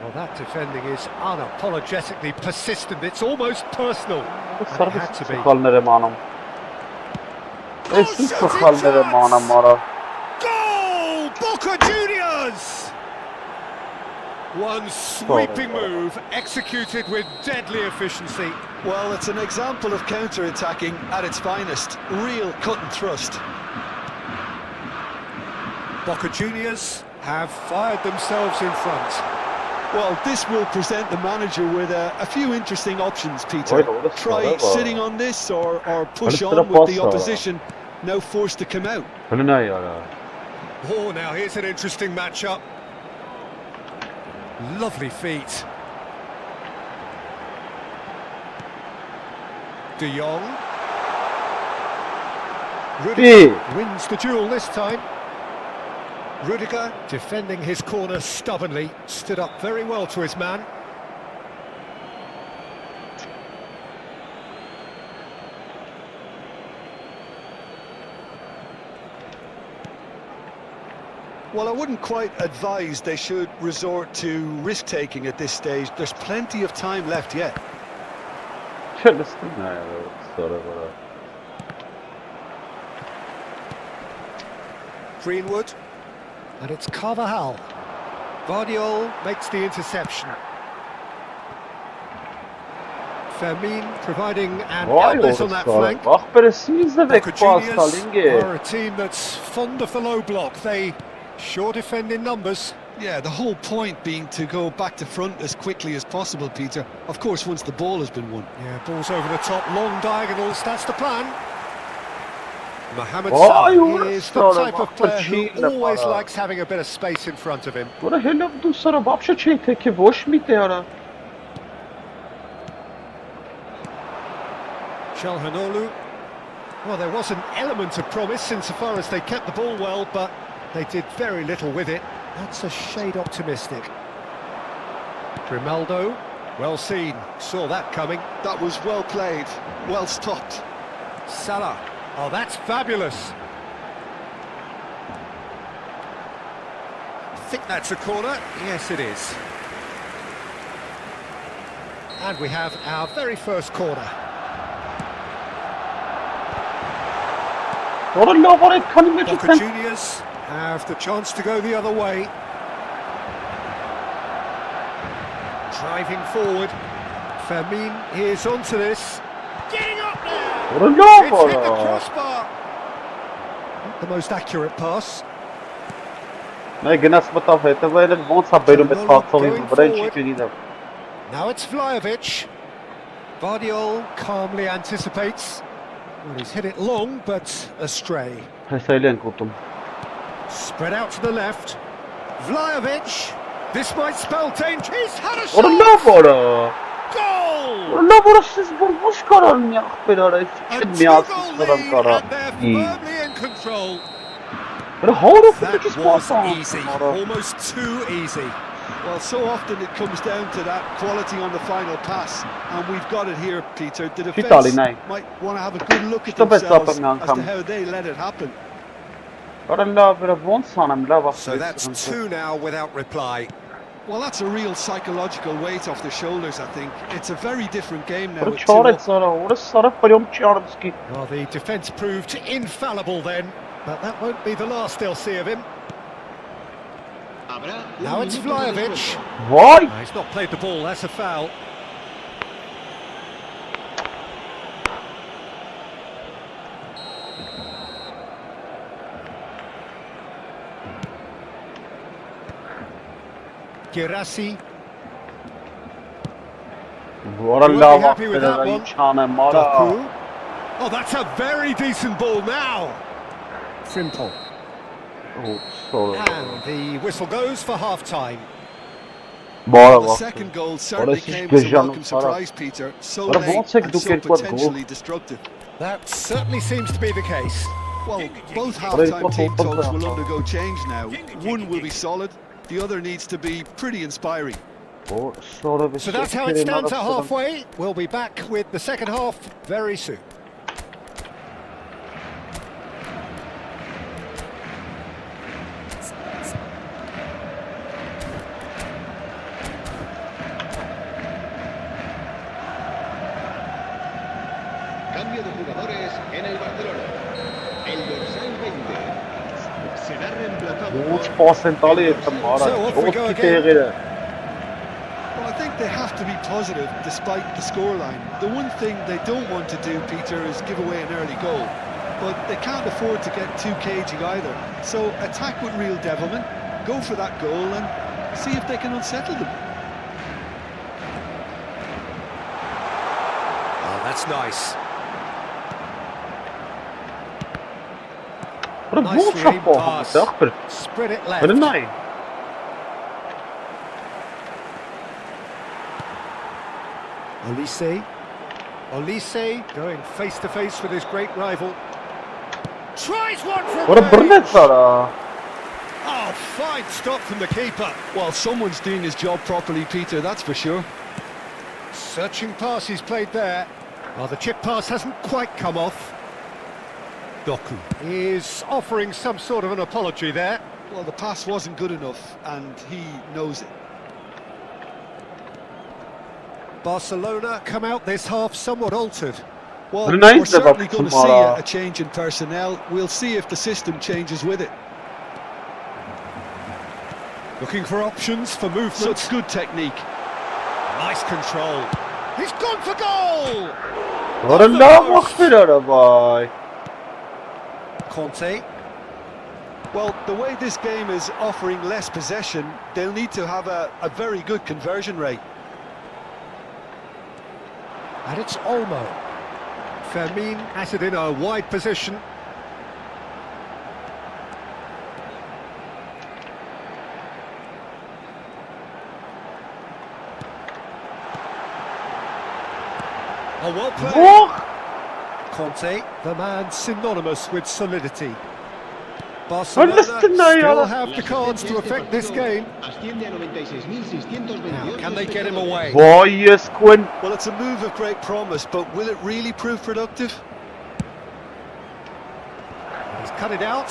Well, that defending is unapologetically persistent. It's almost personal. And it had to be. Goal Boca Juniors! One sweeping move, executed with deadly efficiency. Well, it's an example of counter-attacking at its finest. Real cut and thrust. Boca Juniors have fired themselves in front. Well, this will present the manager with a few interesting options, Peter. Try sitting on this or push on with the opposition, now forced to come out. Oh, now here's an interesting matchup. Lovely feet. De Jong. Rudiger wins the duel this time. Rudiger, defending his corner stubbornly, stood up very well to his man. Well, I wouldn't quite advise they should resort to risk-taking at this stage. There's plenty of time left yet. Greenwood, and it's Carvajal. Guardiola makes the interception. Fermin providing an outlet on that flank. Boca Juniors are a team that's fond of the low block. They sure defend in numbers. Yeah, the whole point being to go back to front as quickly as possible, Peter. Of course, once the ball has been won. Yeah, ball's over the top, long diagonals, that's the plan. Mouhamed Salleh is the type of player who always likes having a bit of space in front of him. Çalhanoğlu. Well, there was an element of promise insofar as they kept the ball well, but they did very little with it. That's a shade optimistic. Grimaldo, well seen, saw that coming. That was well played, well stopped. Salah, oh that's fabulous. I think that's a corner, yes it is. And we have our very first corner. Boca Juniors have the chance to go the other way. Driving forward. Fermin is onto this. Getting up there! It's hit the crossbar. Not the most accurate pass. Now it's Vlahovic. Guardiola calmly anticipates. Well, he's hit it long, but astray. Spread out to the left. Vlahovic. This might spell danger. He's had a shot. Goal! And a 2-goal lead, and they're firmly in control. That was easy, almost too easy. Well, so often it comes down to that quality on the final pass, and we've got it here, Peter. The defence might want to have a good look at themselves as to how they let it happen. So that's two now without reply. Well, that's a real psychological weight off the shoulders, I think. It's a very different game now. Well, the defence proved infallible then, but that won't be the last they'll see of him. Now it's Vlahovic. Why? He's not played the ball, that's a foul. Girassi. Happy with that one. Doku. Oh, that's a very decent ball now. Frimpong. And the whistle goes for half-time. The second goal certainly came as a welcome surprise, Peter. So late and so potentially destructive. That certainly seems to be the case. Well, both half-time team talks will undergo change now. One will be solid, the other needs to be pretty inspiring. So that's how it stands at halfway. We'll be back with the second half very soon. Cambio de jugadores en el Barcelona. El dorsal 20 será reemplazado Ոնց por պաս են տալի այդ մարա, So off we go ոտքի again. տեղերը։ Well, I think they have to be positive despite the scoreline. The one thing they don't want to do, Peter, is give away an early goal. But they can't afford to get too cagey either. So attack with real devilment, go for that goal and see if they can unsettle them. Oh, that's nice. Բրա ոնց Nicely շախ aimed պահում pass. է, ախպեր։ Spread it Բրա left. նայ։ Olise going face to face with his great rival. Tries one from Որը range. բռնեց արա։ Oh, fine stop from the keeper. Well, someone's doing his job properly, Peter, that's for sure. Searching pass he's played there. Well, the chip pass hasn't quite come off. Doku is offering some sort of an apology there. Well, the pass wasn't good enough, and he knows it. Barcelona come out this half somewhat altered. Well, But nice we're certainly about going to see tomorrow. a change in personnel. We'll see if the system changes with it. Looking for options for movement. Such good technique. Nice control. He's gone for goal! Որը լավ ախպեր արա, բայ։ Conte. Well, the way this game is offering less possession, they'll need to have a very good conversion rate. And it's Olmo. Fermin at it in a wide position. Oh, well played. Ո՞ղ։ Conte, the man synonymous with solidity. Ալստը Barcelona նայ still արա։ have the cards to affect this game. Asciende a 96.628 Now, can they get him away? Վայ, ես կոեն։ Well, it's a move of great promise, but will it really prove productive? He's cut it out.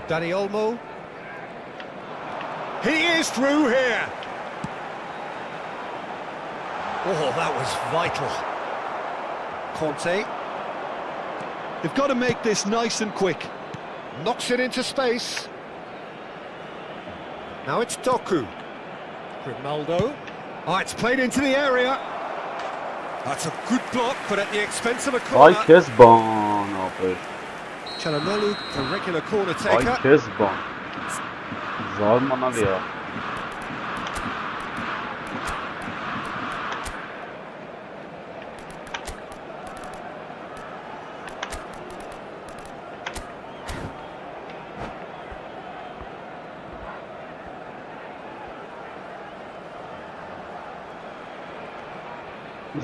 Dani Olmo. He is through here. Oh, that was vital. Conte They've got to make this nice and quick. knocks it into space. Now it's Doku. Grimaldo. Oh, it's played into the area. That's a good block, but at the expense of a Այ corner. քեզ բան, ապեր։ Çalhanoğlu, the regular corner Այ taker. քեզ բան։ Զարմանալի է։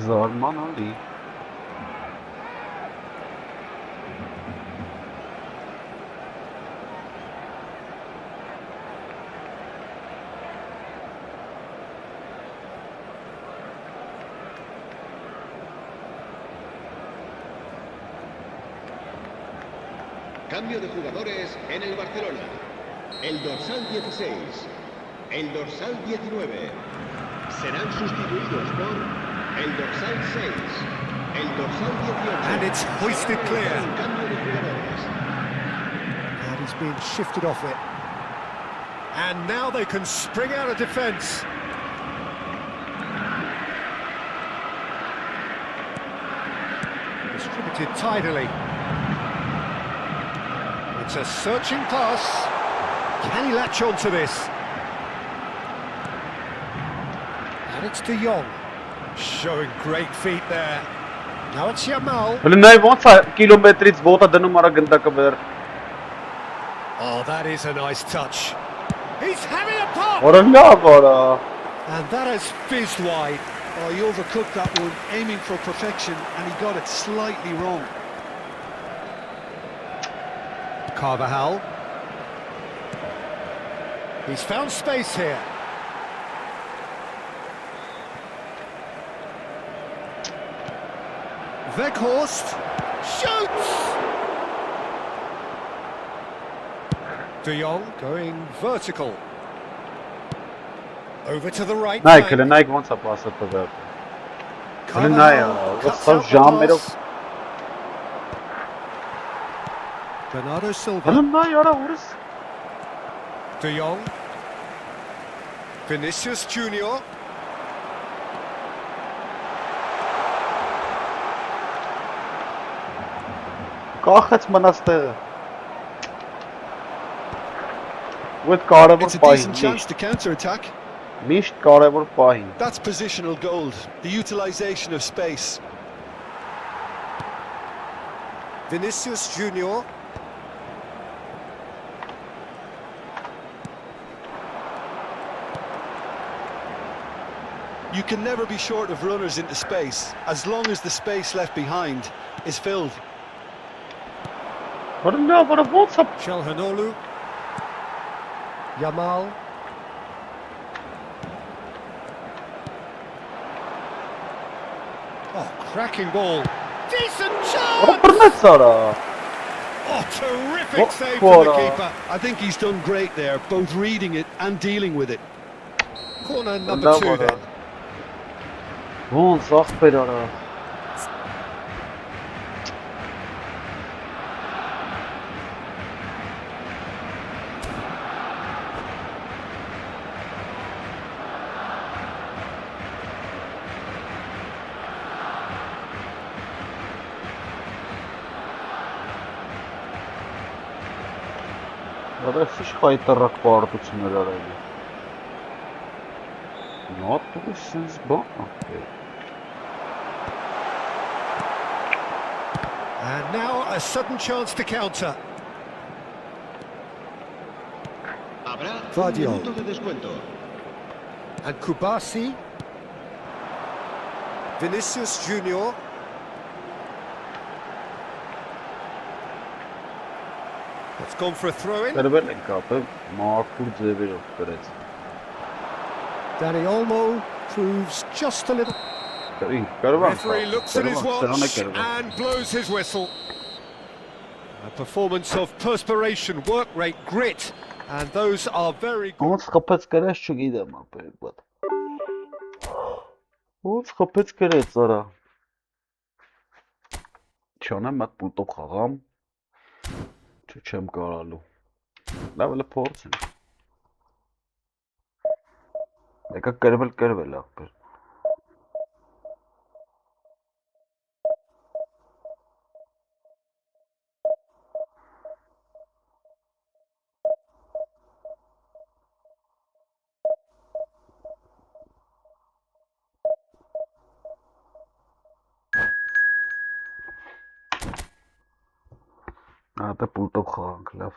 Զարմանալի։ Cambio de jugadores en el Barcelona. El dorsal 16, el dorsal 19 serán sustituidos por el dorsal 6, el dorsal 18. And it's hoisted clear. Un cambio de jugadores. And he's being shifted off it. And now they can spring out of defence. Distributed tidily. It's a searching pass. Can he latch onto this? And it's De Jong. Showing great feet there. Now it's Yamal. Հələ նայ ոնց է կիլոմետրից ոտը դնում արա գնդակը վեր։ Oh, that is a nice touch. He's having a pop! Որը լավ արա։ And that has fizzed wide. Oh, he overcooked that one, aiming for perfection, and he got it slightly wrong. Carvajal. He's found space here. Weghorst shoots! De Jong going vertical. Over to the right Նայ, flank. հələ նայ ոնց է պասը տվել։ Հələ նայ, Carvajal ոնց cuts սա out the ժամերով pass. Bernardo Silva. Hələm nə yara vuruz? De Jong. Vinicius Junior. Կախեց մնաց տեղը։ Ոդ կարևոր It's a decent պահին, chance to counter-attack. միշտ կարևոր պահին։ That's positional gold, the utilisation of space. Vinicius Junior. You can never be short of runners into space, as long as the space left behind is filled. Որը ոնց է։ Çalhanoğlu. Yamal. Oh, cracking ball. Decent Որը chance! բռնեց արա։ Oh, terrific What save from the for, keeper. I think he's done great there, both reading it and dealing with it. Corner number 2 then. Ոնց ախպեր արա։ Ադա սիշխայի տրակ պարտություններ արելի։ Not to be sense ball. Okay. And now a sudden chance to counter. Habrá un Guardiola. minuto de descuento. And Kubasi. Vinicius Junior. It's gone for a throw-in. Կրվել են կապը, մաքուր ձևերով կրեց։ Danny Olmo proves just a little. Referee looks at his watch and blows his whistle. A performance of perspiration, work rate, grit, and those are very good. Ոնց խփեց կրեց չգիտեմ ապե, բայց։ Ոնց խփեց կրեց արա։ Չանեմ այդ պուտով խաղամ։ Չեմ կարալու։ Լավ էլ փորձեմ։ Եկա կրվել ախպեր։ Ատա պուտով խաղանք լավ։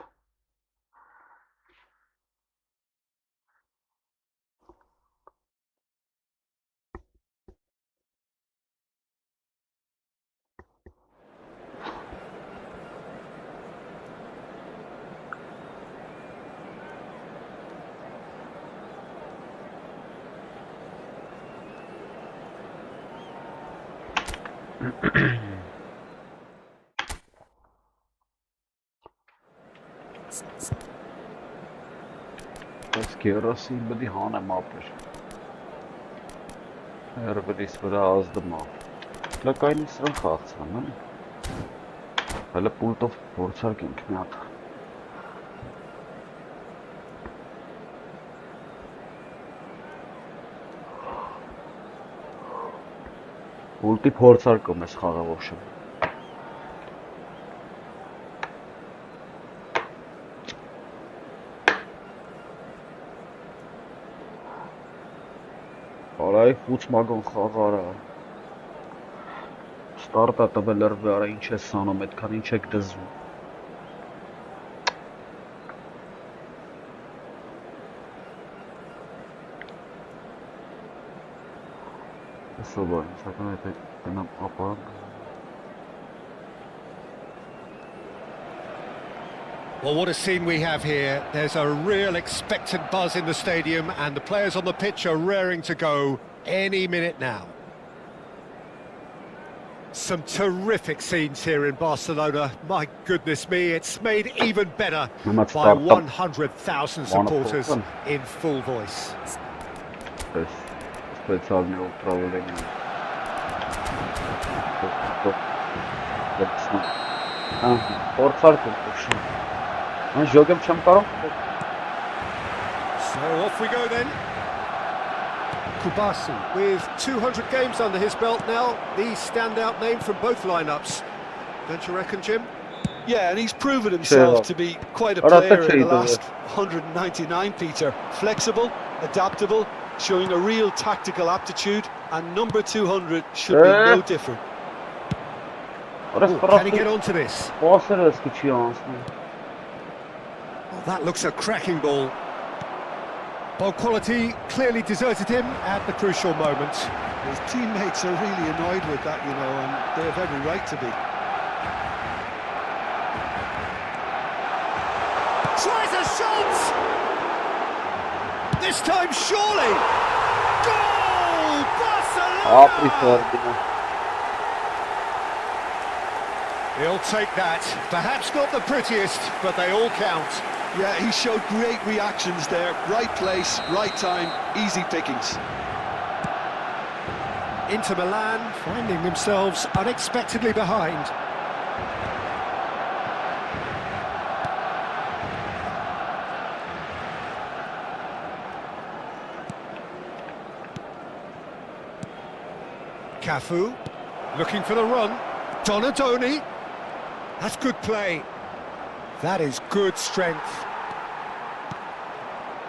Այս կերասին բդի հանեմ ապեր։ Երբերիս վրա ազդմա։ Լակայնի սրան խաղցան, էլի։ Հələ պուլտով փորձարկենք մի հատ։ Պուլտի փորձարկում ես խաղը ոչ։ Արայ խուց մագոն խաղարա։ Ստարտա տվել երբի արա ինչ ես սանում, այդքան ինչ եք դզում։ Սովոր, սակայն այդ տնամ ապարակ։ Well, what a scene we have here. There's a real expectant buzz in the stadium and the players on the pitch are raring to go any minute now. Some terrific scenes here in Barcelona. My goodness me, it's made even better by 100,000 supporters in full voice. Специальное управление. Փորձարկում կուշում։ Այն ժոգեմ չեմ կարող։ So off we go then. Kubasi with 200 games under his belt now, the standout name from both lineups. Don't you reckon, Jim? Yeah, and he's proven himself to be quite a player in the last 199, Peter. Flexible, adaptable, showing a real tactical aptitude, and number 200 should be no different. Ooh, can he get onto this? Oh, that looks a cracking ball. Ball quality clearly deserted him at the crucial moment. His teammates are really annoyed with that, you know, and they have every right to be. Tries a shot! This time surely! Goal! Barcelona! He'll take that. Perhaps not the prettiest, but they all count. Yeah, he showed great reactions there. Right place, right time, easy pickings. Inter Milan finding themselves unexpectedly behind. Cafu, looking for the run. Donadoni. That's good play. That is good strength.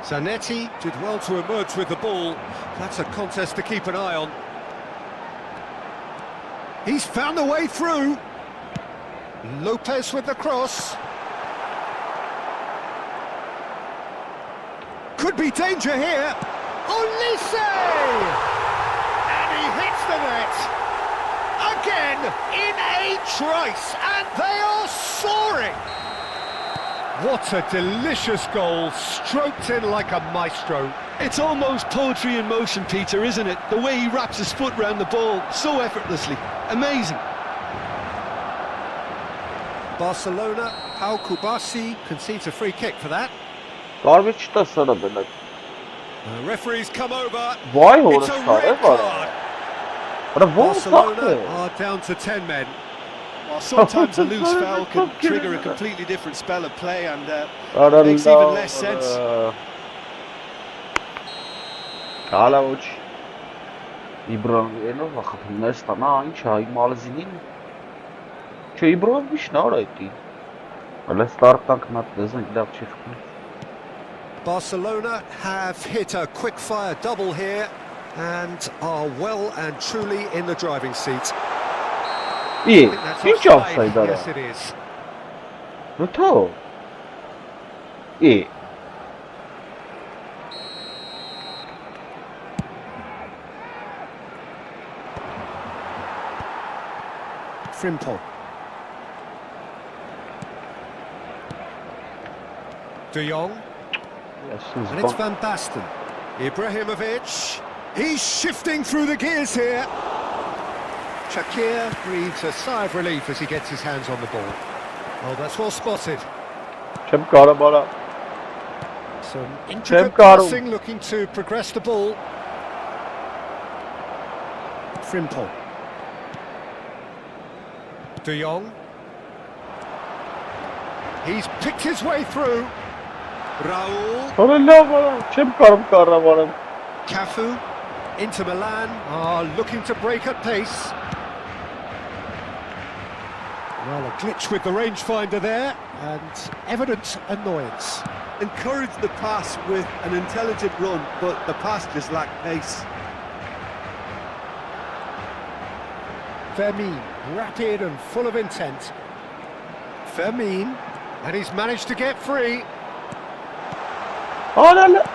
Zanetti did well to emerge with the ball. That's a contest to keep an eye on. He's found a way through. Lopez with the cross. Could be danger here. Olise! And he hits the net. Again, in a trice, and they are soaring! What a delicious goal, stroked in like a maestro. It's almost poetry in motion, Peter, isn't it? The way he wraps his foot round the ball so effortlessly. Amazing. Barcelona, Pau Kubasi concedes a free kick for that. Garbage to son of a The referee's come over. Why It's a red card. Barcelona are down to 10 men. Well, sometimes a loose foul can trigger a completely different spell of play, and makes even less sense. Kalauch. Իբրահիմը վախապններ ստանա ինչ այ մալզինին չէ իբրահիմի շնորհ այդի հələ ստարտանք մատ դեզն լավ չի խփում Barcelona have hit a quick-fire double here and are well and truly in the driving seat. Ինչ offside դա Yes, it is. Նոթո Frimpong. De Jong. And it's Van Basten. Ibrahimovic. He's shifting through the gears here. Shakir breathes a sigh of relief as he gets his hands on the ball. Oh, that's well spotted. Չեմ կարող բալա Some intricate Karl. passing, looking to progress the ball. Frimpong. De Jong. He's picked his way through. Raul. Հələ լավ բալա չեմ կարող կառավարեմ Cafu. Inter Milan are looking to break at pace. Well, a glitch with the rangefinder there, and evident annoyance. Encourage the pass with an intelligent run, but the pass just lacked pace. Fermin, rapid and full of intent. Fermin, and he's managed to get free. Հələ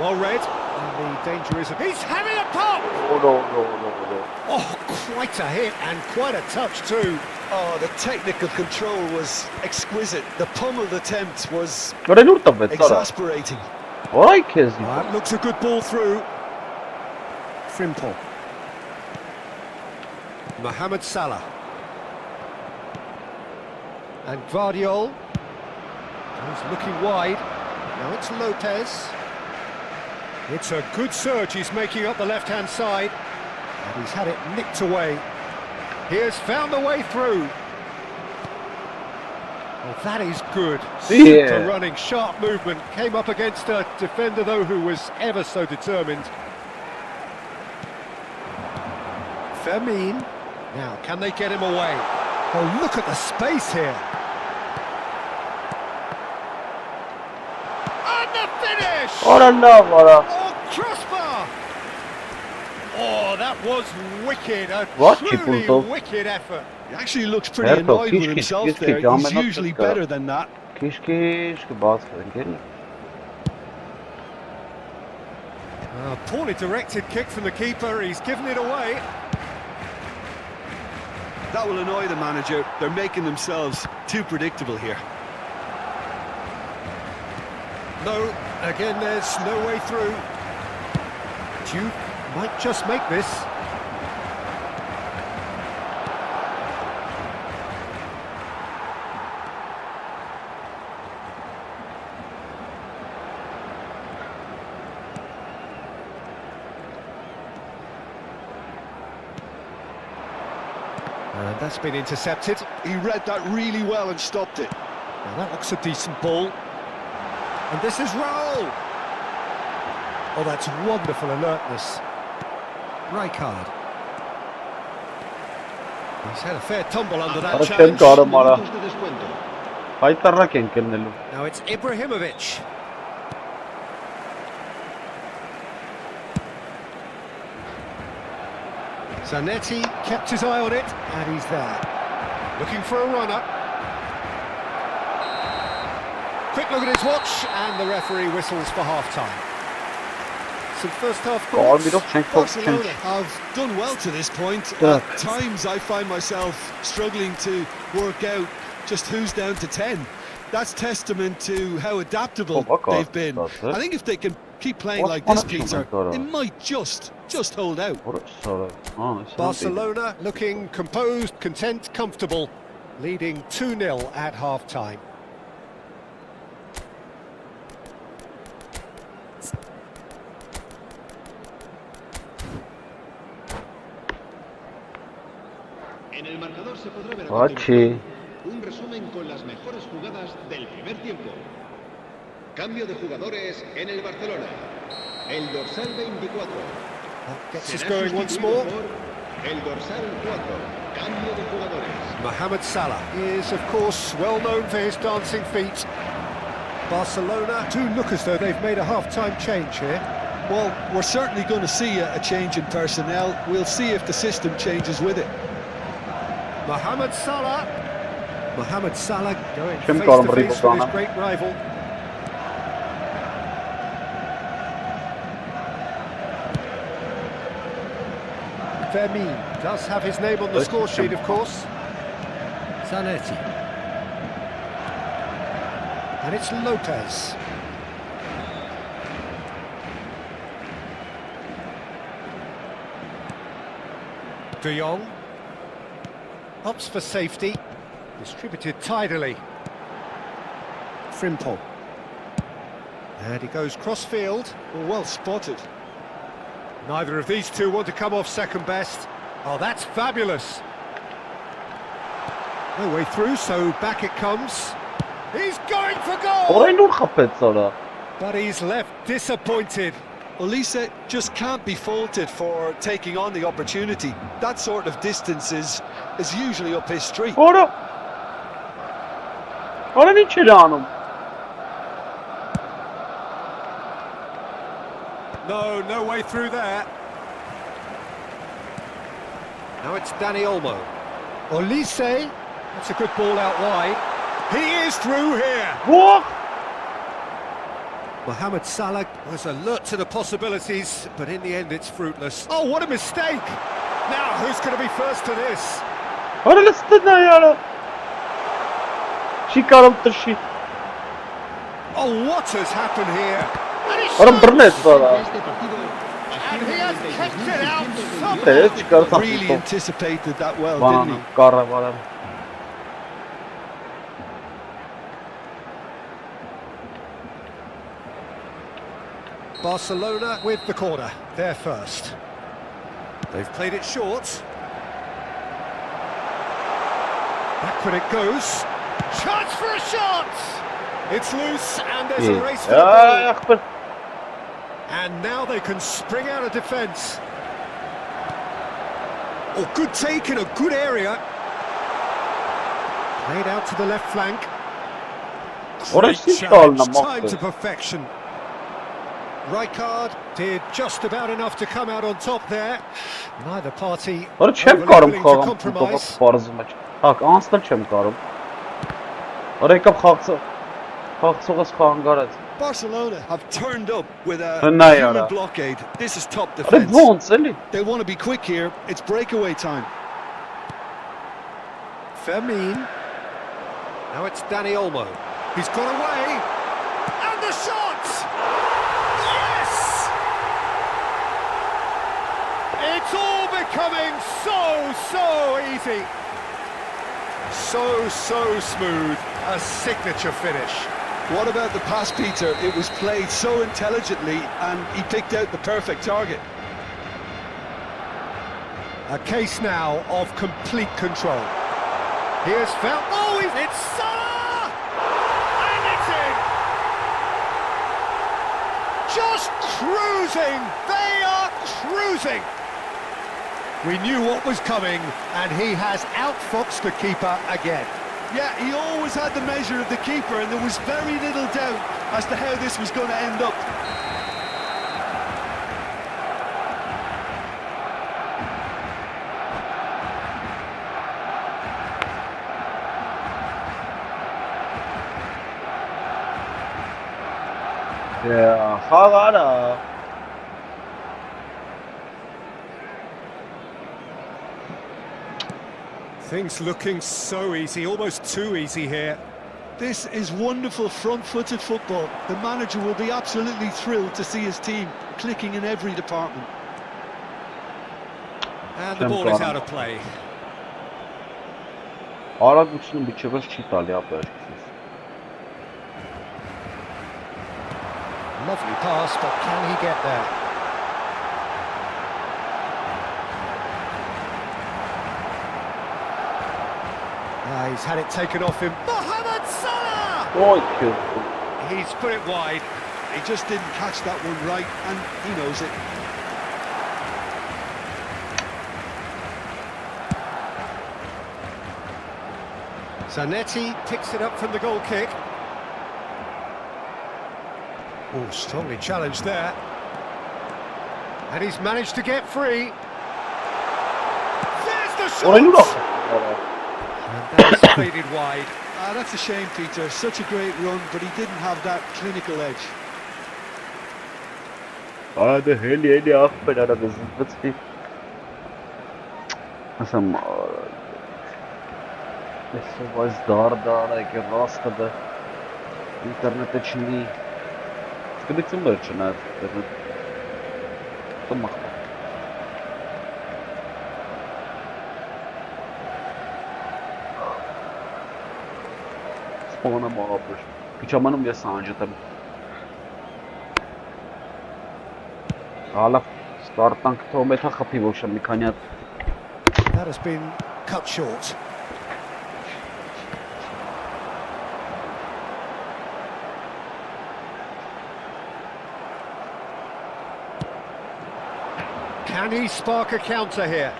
Well read, and the danger is... He's having a pop! no Oh, quite a hit and quite a touch too. Oh, the technical control was exquisite. The pummeled attempt was Որեն ուր տվեց արա exasperating. Ոայ քեզ That looks a good ball through. Frimpong. Mohamed Salah. And Guardiol. He's looking wide. Now it's Lopez. It's a good surge he's making up the left-hand side. And he's had it nicked away. He has found the way through. Well, that is good. Yeah. Super running, sharp movement. Came up against a defender, though, who was ever so determined. Fermin. Now, can they get him away? Oh, look at the space here. And the finish! Ora no, ora. Oh, crossbar! Oh, that was wicked. A What? truly Chipunto. wicked effort. He actually looks pretty Erto, annoyed with kish, himself kish, there. kish, He's kish, usually kish, better than that. Kish ke bas kरेंगे. Poorly directed kick from the keeper. He's given it away. That will annoy the manager. They're making themselves too predictable here. No, again, there's no way through. Duke might just make this. And that's been intercepted. He read that really well and stopped it. Now that looks a decent ball. And this is Raul. Oh, that's wonderful alertness. Rijkaard. He's had a fair tumble under that Ahora challenge. tem cara mara. Minutos de descuento. Vai tarra quem kenelu. Now it's Ibrahimovic. Zanetti kept his eye on it, and he's there. Looking for a runner. Quick look at his watch, and the referee whistles for half-time. Some first-half Gol thoughts. bir of çenk top çenk. Barcelona have done well to this point. Yeah. At times I find myself struggling to work out just who's down to 10. That's testament to how adaptable Oh, okay. they've been. That's it. I think if they can keep playing What- like what this, option Peter, have got, they might just hold out. Orası sonra. Ha, Barcelona looking composed, content, comfortable, leading 2-0 at half-time. En el marcador se podrá ver a Ochi. continuación un resumen con las mejores jugadas del primer tiempo. Cambio de jugadores en el Barcelona. El dorsal 24. Gets us será going once sustituido more. por el dorsal 4. Cambio de jugadores. Mohamed Salah is, of course, well known for his dancing feet. Barcelona do look as though they've made a half-time change here. Well, we're certainly going to see a change in personnel. We'll see if the system changes with it. Mohamed Salah. Mohamed Salah going Kim face kalın to burayı face with his bana? great rival. Fermin does have his name on the Let's score see sheet, him. of course. Zanetti. And it's Lopez. De Jong. Opts for safety. Distributed tidily. Frimpong. And he goes cross-field. Well spotted. Neither of these two want to come off second best. Oh, that's fabulous. No way through, so back it comes. He's going for goal! Orayı nur kapet sonra. But he's left disappointed. Olise just can't be faulted for taking on the opportunity. That sort of distance is usually up his street. Ora. Ora niçin hanım? No way through there. Now it's Dani Olmo. Olise. That's a good ball out wide. He is through here. What? Mohamed Salah was alert to the possibilities, but in the end it's fruitless. Oh, what a mistake! Now, who's going to be first to this? Ora listna ya. Şikaram tırşı. Oh, what has happened here? And he Ora shoots! brnet sonra. Este partido And he has kicked it out somehow. Evet çıkarsan Really top. anticipated that well, Bana didn't he? kara bana. Barcelona with the corner, they're first. They've played it short. Backward it goes. Chance for a shot! It's loose and there's a race for the ball. Ախպեր։ And now they can spring out of defence. Oh, good take in a good area. Played out to the left flank. Great challenge, time to perfection. Rijkaard did just about enough to come out on top there. Neither party Որը չեմ overly կարում willing to խաղամ compromise. բարձում մեջ։ Հակ, անցնել չեմ կարում։ Որը եկավ խաղցողս խանգարեց։ Barcelona have turned up with a Հնայ human արա։ blockade. This is top Որը defence. ոնց էլի։ They want to be quick here. It's breakaway time. Fermin. Now it's Dani Olmo. He's got away. And the shot! Yes! It's all becoming so easy. So smooth. A signature finish. What about the pass, Peter? It was played so intelligently and he picked out the perfect target. A case now of complete control. Here's found. Oh, it's Salah! And it's in! Just cruising! They are cruising! We knew what was coming, and he has outfoxed the keeper again. Yeah, he always had the measure of the keeper and there was very little doubt as to how this was going to end up. Yeah, խաղարա։ Things looking so easy, almost too easy here. This is wonderful front-footed football. The manager will be absolutely thrilled to see his team clicking in every department. And the ball is out of play. Արագությունը միջևս չի տալի ապերքից։ Lovely pass, but can he get there? He's had it taken off him. Mohamed Salah! Ոյ քյու։ He's put it wide. He just didn't catch that one right and he knows it. Zanetti picks it up from the goal kick. Oh, strongly challenged there. And he's managed to get free. There's the shot! And that's faded wide. That's a shame, Peter. Such a great run, but he didn't have that clinical edge. Այդը հելի ախպեր արա դզվծվի։ Ասամ Այսով այս դարդարը եկե ռաստը դա ինտերնետը չունի Սկդիցում էր չնայած ինտերնետ Տմախ Սպողանա մաղապր Քիչամանում ես անջտեմ Հալա ստարտանք թող մեթա խփի ոչ մի քանի հատ That has been cut short. Can he spark a counter here?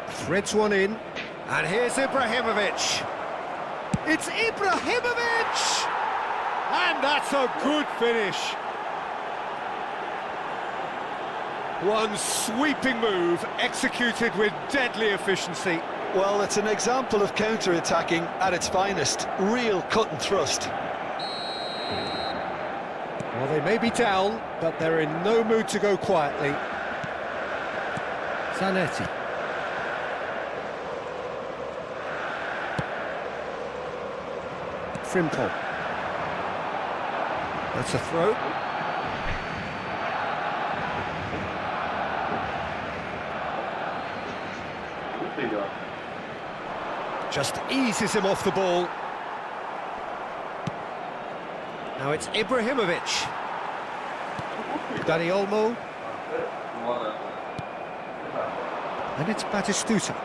Threads one in, and here's Ibrahimovic. It's Ibrahimovic! And that's a good finish. One sweeping move, executed with deadly efficiency. Well, it's an example of counter-attacking at its finest. Real cut and thrust. Well, they may be down, but they're in no mood to go quietly. Zanetti. Frimpong. That's a throw. Just eases him off the ball. Now it's Ibrahimovic. Dani Olmo. And it's Batistuta.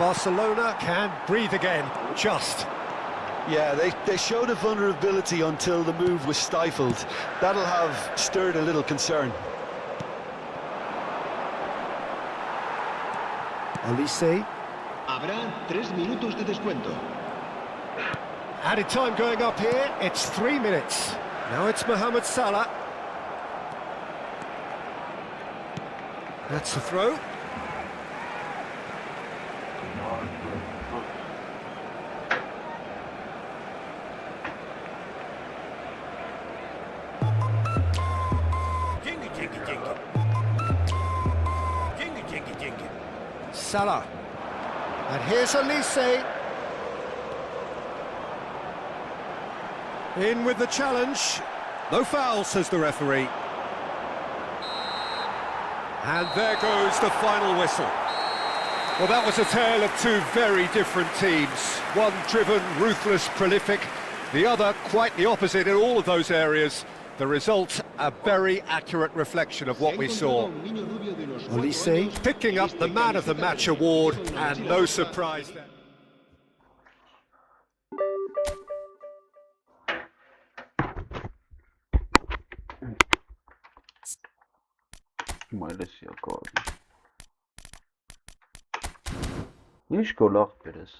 Barcelona can breathe again, just. Yeah, they showed a vulnerability until the move was stifled. That'll have stirred a little concern. Olise. Habrá 3 minutos de descuento. Added time going up here, it's 3 minutes. Now it's Mouhamed Sallahh. That's the throw. Salah. And here's Olise. In with the challenge. No foul, says the referee. And there goes the final whistle. Well, that was a tale of two very different teams. One driven, ruthless, prolific. The other quite the opposite in all of those areas. The result, a very accurate reflection of what we saw. Olise picking up the Man of the Match award, and no surprise there. Մայրս յակոտ։ Ինչ գոլախ բերես։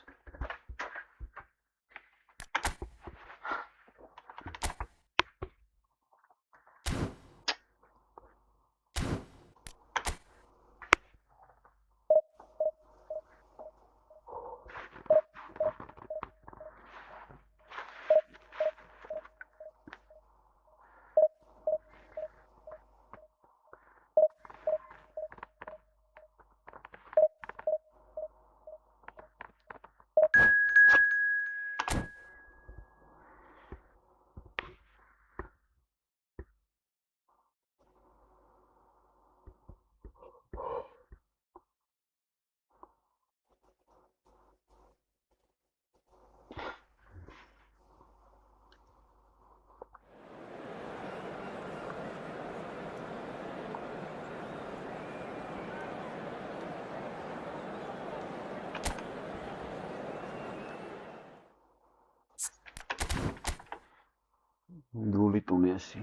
Դուլի տունեսի։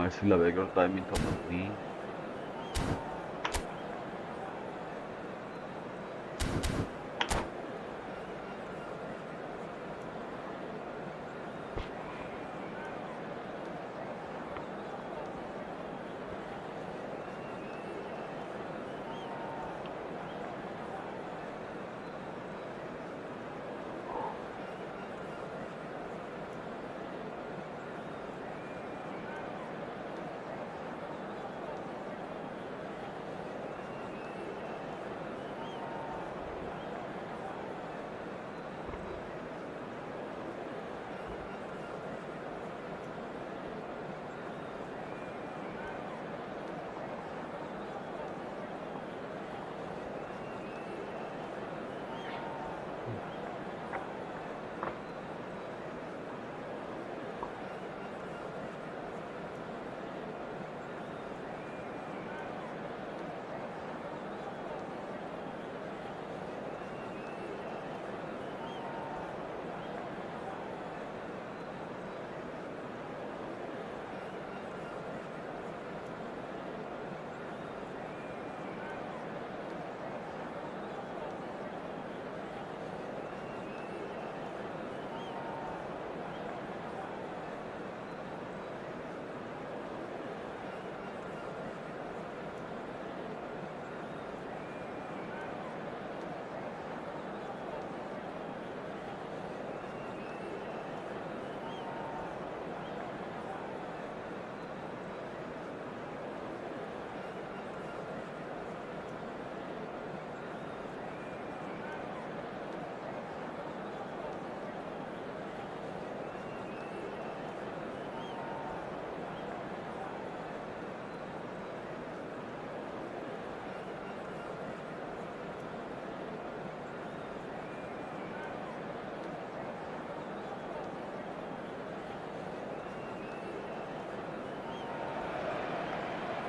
Այսի լավ երկրորդ տայմին թողնի։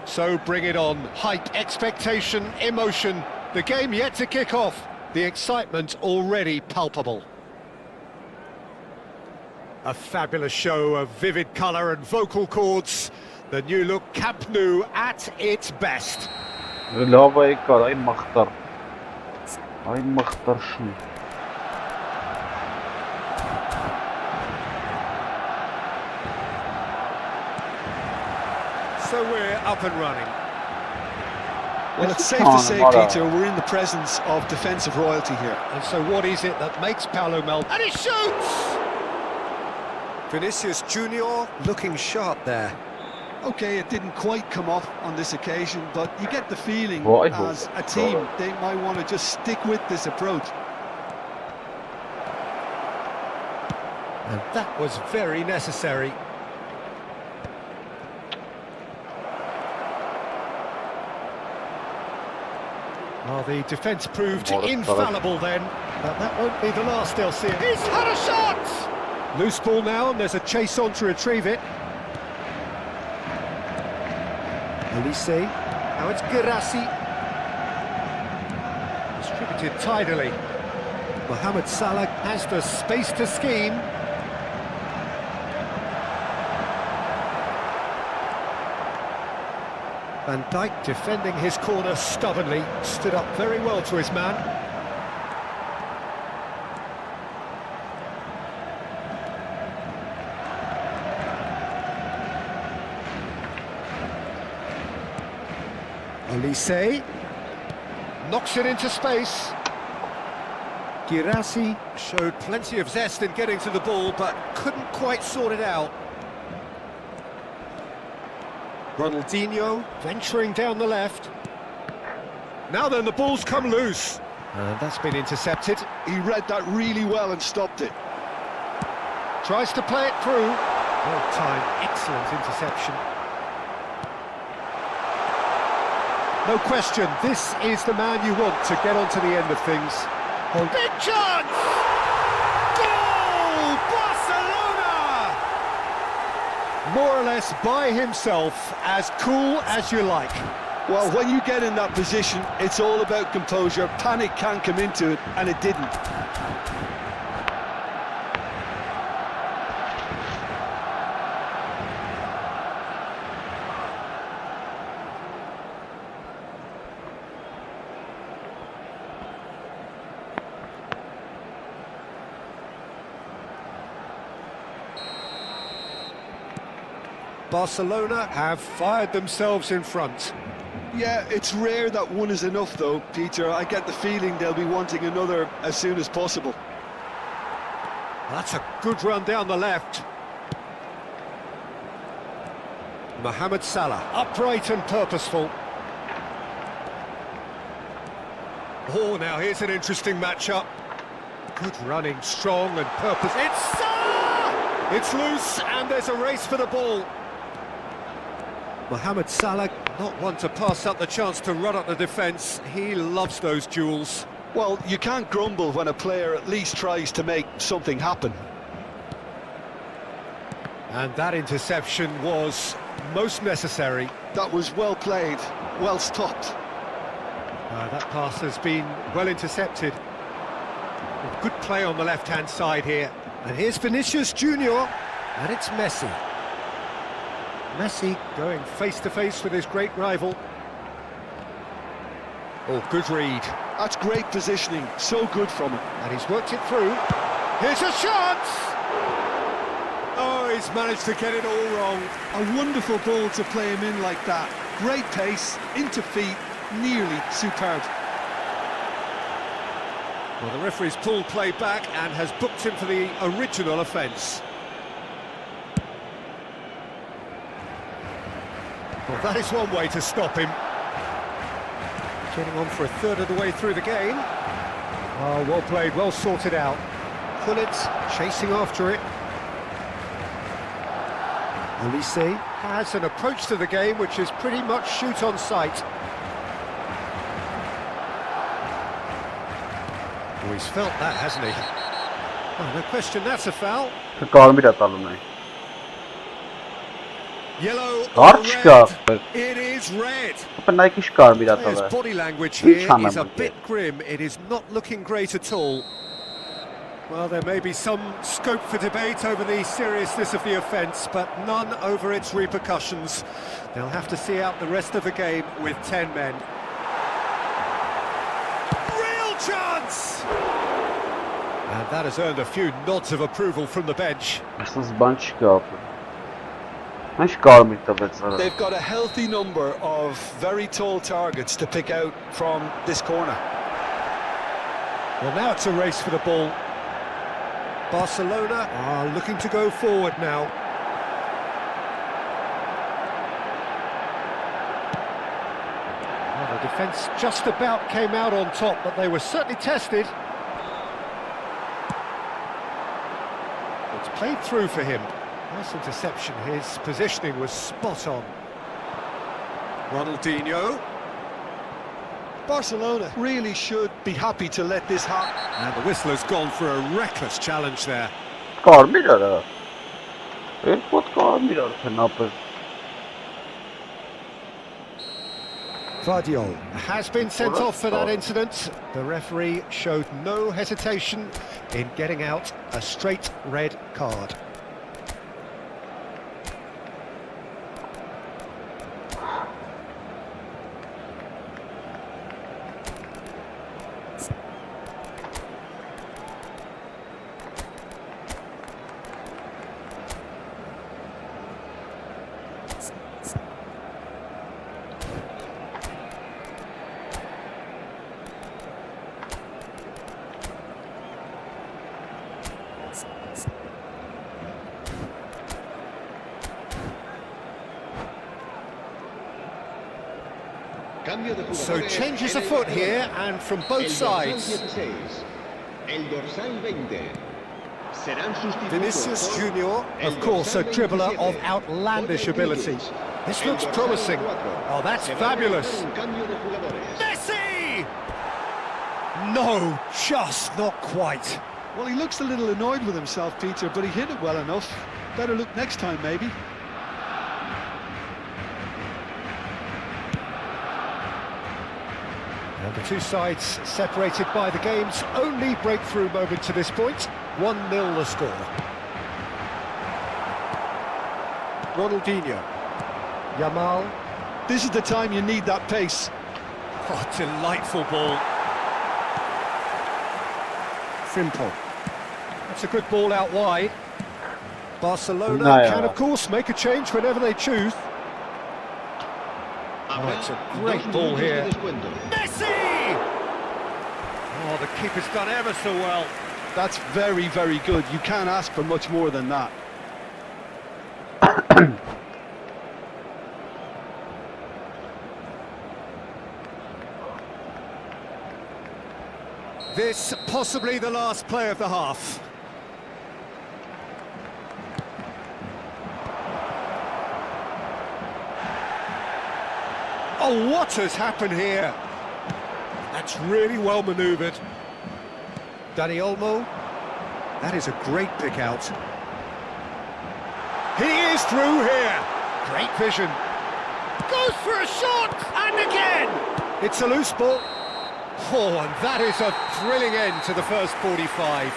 So bring it on. Hype, expectation, emotion. The game yet to kick off. The excitement already palpable. A fabulous show of vivid colour and vocal cords. The new look Camp Nou at its best. Լավ է կար, այն մախտար։ Այն մախտար շուն։ So we're up and running. Well, it's safe to say, Peter, we're in the presence of defensive royalty here. And so what is it that makes Paolo melt? And he shoots! Vinicius Junior looking sharp there. Okay, it didn't quite come off on this occasion, but you get the feeling as a team they might want to just stick with this approach. And that was very necessary. Well, the defence proved infallible then, but that won't be the last they'll see. He's had a shot! Loose ball now, and there's a chase on to retrieve it. Elise, now it's Girassi. Distributed tidily. Mohamed Salah has the space to scheme. Van Dijk defending his corner stubbornly, stood up very well to his man. Elise knocks it into space. Girassi showed plenty of zest in getting to the ball, but couldn't quite sort it out. Ronaldinho venturing down the left. Now then, the ball's come loose. And that's been intercepted. He read that really well and stopped it. Tries to play it through. Well timed, excellent interception. No question, this is the man you want to get onto the end of things. Oh. Big chance! Goal! Barcelona! More or less by himself, as cool as you like. Well, when you get in that position, it's all about composure. Panic can't come into it, and it didn't. Barcelona have fired themselves in front. Yeah, it's rare that one is enough though, Peter. I get the feeling they'll be wanting another as soon as possible. That's a good run down the left. Mohamed Salah, upright and purposeful. Oh, now here's an interesting matchup. Good running, strong and purpose. It's Salah! It's loose and there's a race for the ball. Mohamed Salah, not one to pass up the chance to run up the defence. He loves those duels. Well, you can't grumble when a player at least tries to make something happen. And that interception was most necessary. That was well played, well stopped. That pass has been well intercepted. Good play on the left-hand side here. And here's Vinicius Junior, and it's Messi. Messi going face-to-face with his great rival. Oh, good read. That's great positioning, so good from him. And he's worked it through. Here's a shot! Oh, he's managed to get it all wrong. A wonderful ball to play him in like that. Great pace, into feet, nearly superb. Well, the referee's pulled play back and has booked him for the original offence. Well, that is one way to stop him. Getting on for a third of the way through the game. Oh, well played, well sorted out. Gullit chasing after it. Elise has an approach to the game which is pretty much shoot on sight. Oh, he's felt that, hasn't he? Oh, no question, that's a foul. Yellow Dar or çıkar. red? It is red. Penaltı çıkar bir Players' hata. body language Hiç here is a anlamadım. bit grim. It is not looking great at all. Well, there may be some scope for debate over the seriousness of the offence, but none over its repercussions. They'll have to see out the rest of the game with 10 men. Real chance! And that has earned a few nods of approval from the bench. Aslında ban çıkar. Ben çıkar bir tabi. They've got a healthy number of very tall targets to pick out from this corner. Well, now it's a race for the ball. Barcelona are looking to go forward now. Well, the defence just about came out on top, but they were certainly tested. It's played through for him. Nice interception. His positioning was spot on. Ronaldinho. Barcelona really should be happy to let this happen. And the whistler's gone for a reckless challenge there. Çıkar bir ara. Erkut çıkar bir ara. Penaltı. Vardiol has been sent off for that incident. The referee showed no hesitation in getting out a straight red card. So changes afoot here, and from both sides. Vinicius Junior, of course, a dribbler of outlandish ability. This looks promising. Oh, that's fabulous. Messi! No, just not quite. Well, he looks a little annoyed with himself, Peter, but he hit it well enough. Better look next time, maybe. And the two sides separated by the game's only breakthrough moment to this point. 1-0 the score. Ronaldinho. Yamal. This is the time you need that pace. Oh, delightful ball. Simple. That's a good ball out wide. Barcelona can, of course, make a change whenever they choose. Oh, it's a great ball here. Messi! Oh, the keeper's done ever so well. That's very, very good. You can't ask for much more than that. This possibly the last play of the half. Oh, what has happened here? That's really well manoeuvred. Dani Olmo. That is a great pick out. He is through here. Great vision. Goes for a shot, and again. It's a loose ball. Oh, and that is a thrilling end to the first 45.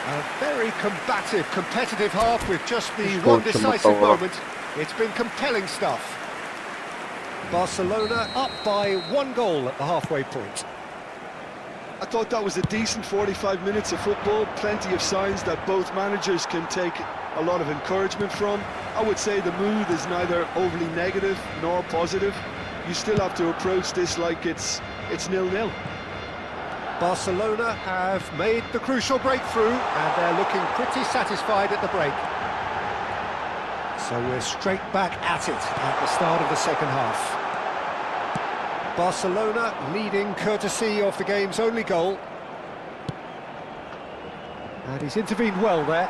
A very combative, competitive half with just the one decisive moment. It's been compelling stuff. Barcelona up by 1 goal at the halfway point. I thought that was a decent 45 minutes of football. Plenty of signs that both managers can take a lot of encouragement from. I would say the mood is neither overly negative nor positive. You still have to approach this like it's 0-0. Barcelona have made the crucial breakthrough, and they're looking pretty satisfied at the break. So we're straight back at it at the start of the second half. Barcelona leading courtesy of the game's only goal. And he's intervened well there.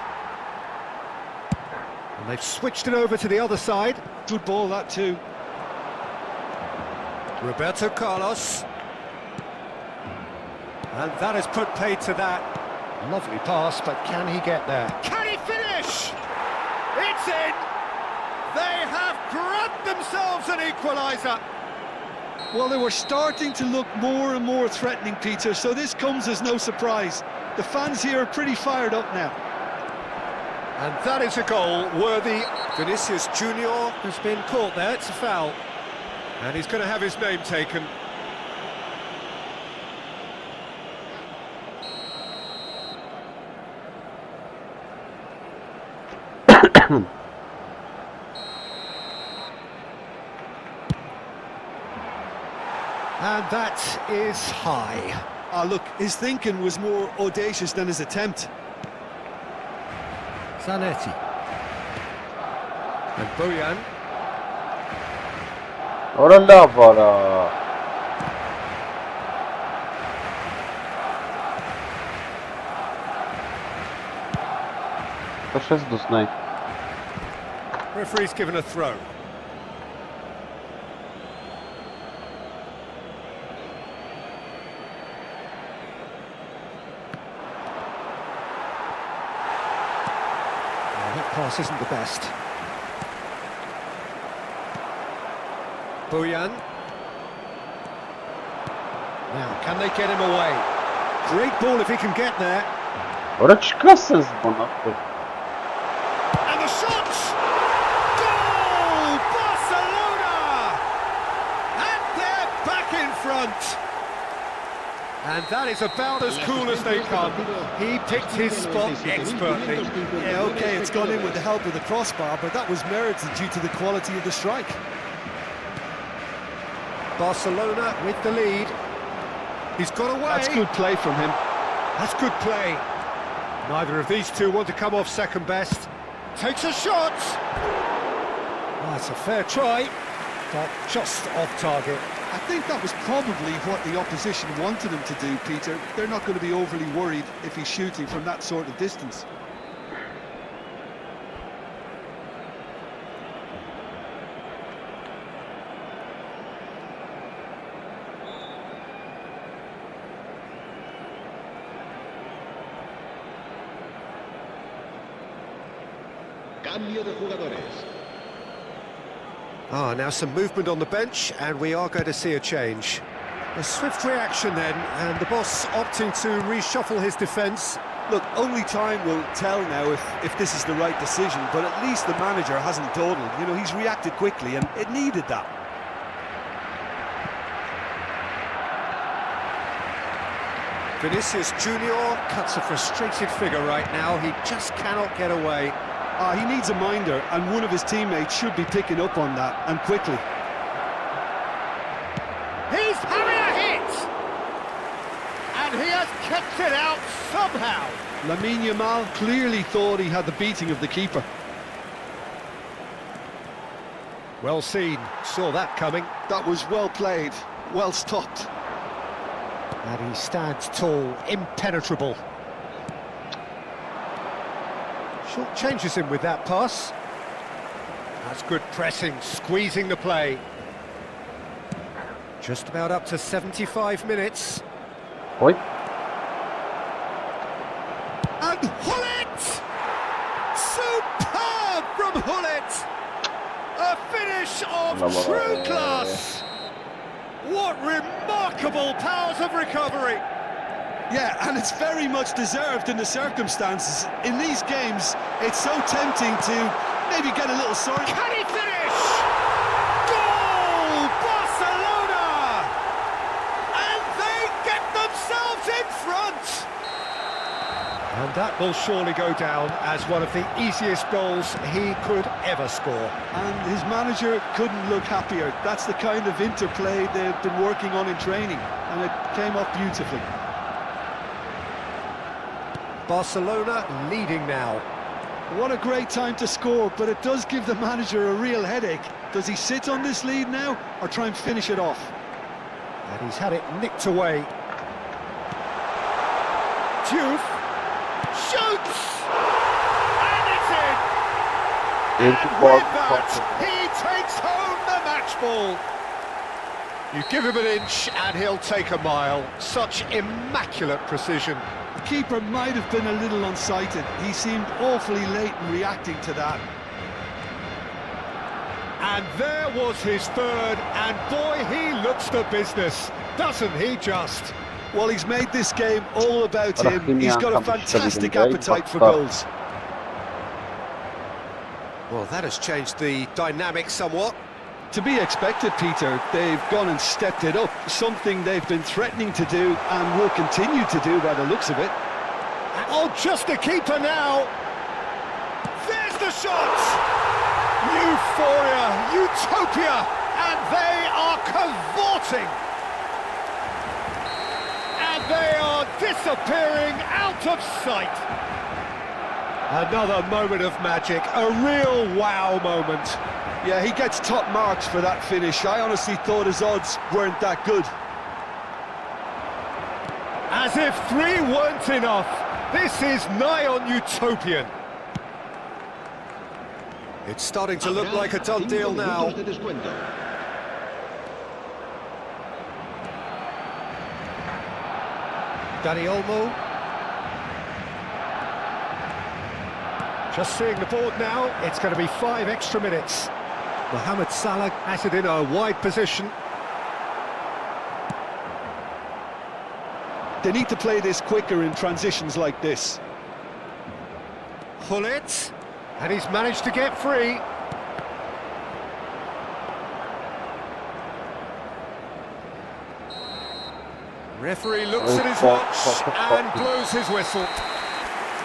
And they've switched it over to the other side. Good ball, that too. Roberto Carlos. And that has put paid to that. Lovely pass, but can he get there? Can he finish? It's in! themselves an equaliser. Well, they were starting to look more and more threatening, Peter, so this comes as no surprise. The fans here are pretty fired up now. And that is a goal worthy. Vinicius Junior has been caught there, it's a foul. And he's going to have his name taken. And that is high. Look, his thinking was more audacious than his attempt. Zanetti. And Bojan. Ora là, voilà. To 6 do snaj. Referee's given a throw. That pass isn't the best. Bojan. Now, can they get him away? Great ball if he can get there. Ora çkasın bana. And the shot! Goal! Barcelona! And they're back in front. And that is about as cool as they come. He picked his spot expertly. Yeah, okay, it's gone in with the help of the crossbar, but that was merited due to the quality of the strike. Barcelona with the lead. He's got away. That's good play from him. That's good play. Neither of these two want to come off second best. Takes a shot. That's a fair try, but just off target. I think that was probably what the opposition wanted him to do, Peter. They're not going to be overly worried if he's shooting from that sort of distance. Cambio de jugadores. Now some movement on the bench, and we are going to see a change. A swift reaction then, and the boss opting to reshuffle his defence. Look, only time will tell now if this is the right decision, but at least the manager hasn't dawdled. You know, he's reacted quickly, and it needed that. Vinicius Junior cuts a frustrated figure right now. He just cannot get away. He needs a minder, and one of his teammates should be picking up on that, and quickly. He's having a hit! And he has kept it out somehow. Lamine Yamal clearly thought he had the beating of the keeper. Well seen, saw that coming. That was well played, well stopped. And he stands tall, impenetrable. Short changes him with that pass. That's good pressing, squeezing the play. Just about up to 75 minutes. Oi. And Hullet! Superb from Hullet! A finish of true class! What remarkable powers of recovery! Yeah, and it's very much deserved in the circumstances. In these games, it's so tempting to maybe get a little sorry. Can he finish? Goal! Barcelona! And they get themselves in front! And that will surely go down as one of the easiest goals he could ever score. And his manager couldn't look happier. That's the kind of interplay they've been working on in training, and it came off beautifully. Barcelona leading now. What a great time to score, but it does give the manager a real headache. Does he sit on this lead now, or try and finish it off? And he's had it nicked away. Diouf shoots! And it's in! And with that, he takes home the match ball. You give him an inch and he'll take a mile. Such immaculate precision. The keeper might have been a little unsighted. He seemed awfully late in reacting to that. And there was his third, and boy, he looks the business, doesn't he just? Well, he's made this game all about him. He's got a fantastic appetite for goals. Well, that has changed the dynamic somewhat. To be expected, Peter. They've gone and stepped it up, something they've been threatening to do and will continue to do by the looks of it. Oh, just a keeper now. There's the shot! Euphoria, utopia, and they are cavorting. And they are disappearing out of sight. Another moment of magic, a real wow moment. Yeah, he gets top marks for that finish. I honestly thought his odds weren't that good. As if 3 weren't enough, this is nigh on utopian. It's starting to look like a done deal now. Danny Olmo. Just seeing the board now, it's going to be 5 extra minutes. Mouhamed Sallahh has it in a wide position. They need to play this quicker in transitions like this. Hullet, and he's managed to get free. Referee looks at his watch and blows his whistle.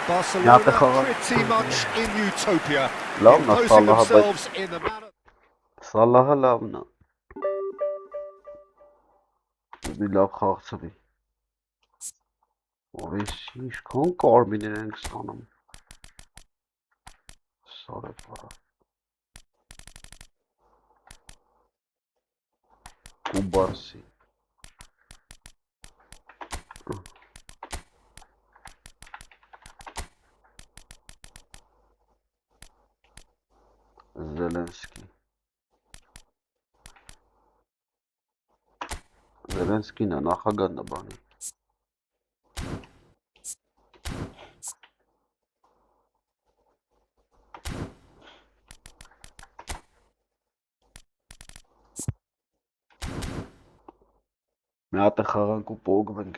Barcelona pretty much in utopia, imposing themselves in the manner. Սալահը լավն է։ Մի լավ խաղացվի։ Որից ինչքան կարմիրներ ենք ստանում։ Սարը պարա։ Կուբարսի։ Զելենսկի։ Զելենսկին է նախագահն է բանի։ Մի հատ է խաղանք ու պոգվենք։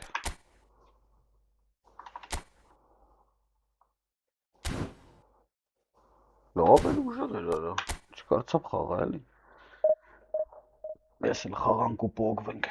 Լավ են ուժեղ էր արա, չկարծապ խաղա էլի։ Ես էլ խաղանք ու պոգվենք։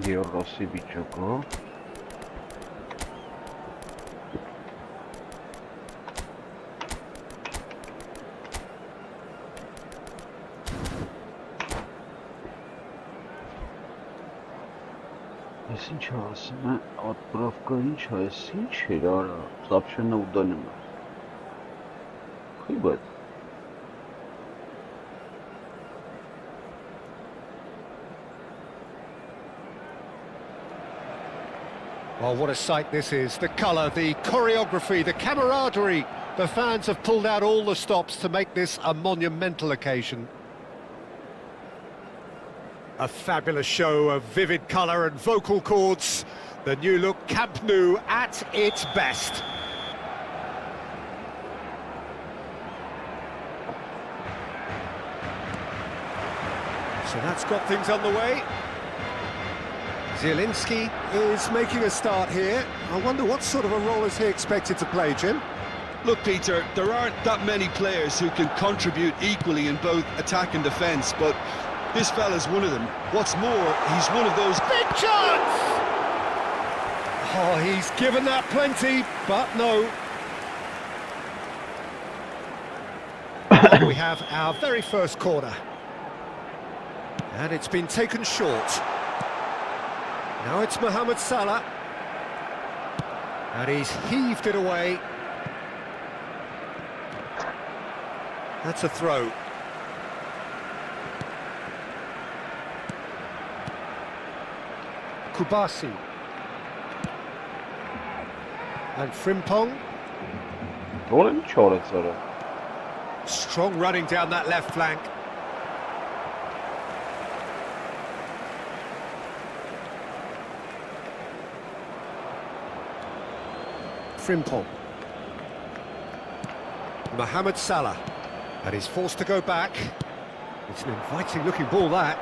Եվրոսի վիճակը Ես ինչ ասում է, отправка ինչ է, ես ինչ էր արա, сообщение удалено. Խիբետ. Well, what a sight this is. The colour, the choreography, the camaraderie. The fans have pulled out all the stops to make this a monumental occasion. A fabulous show of vivid colour and vocal cords. The new look Camp Nou at its best. So that's got things underway. Zielinski is making a start here. I wonder what sort of a role is he expected to play, Jim? Look, Peter, there aren't that many players who can contribute equally in both attack and defence, but this fella's one of them. What's more, he's one of those... Big chance! Oh, he's given that plenty, but no. On we have our very first corner. And it's been taken short. Now it's Mouhamed Sallahh. And he's heaved it away. That's a throw. Kubasi. And Frimpong. Rolling short, sort of. Strong running down that left flank. Frimpong. Mouhamed Sallahh. And he's forced to go back. It's an inviting looking ball, that.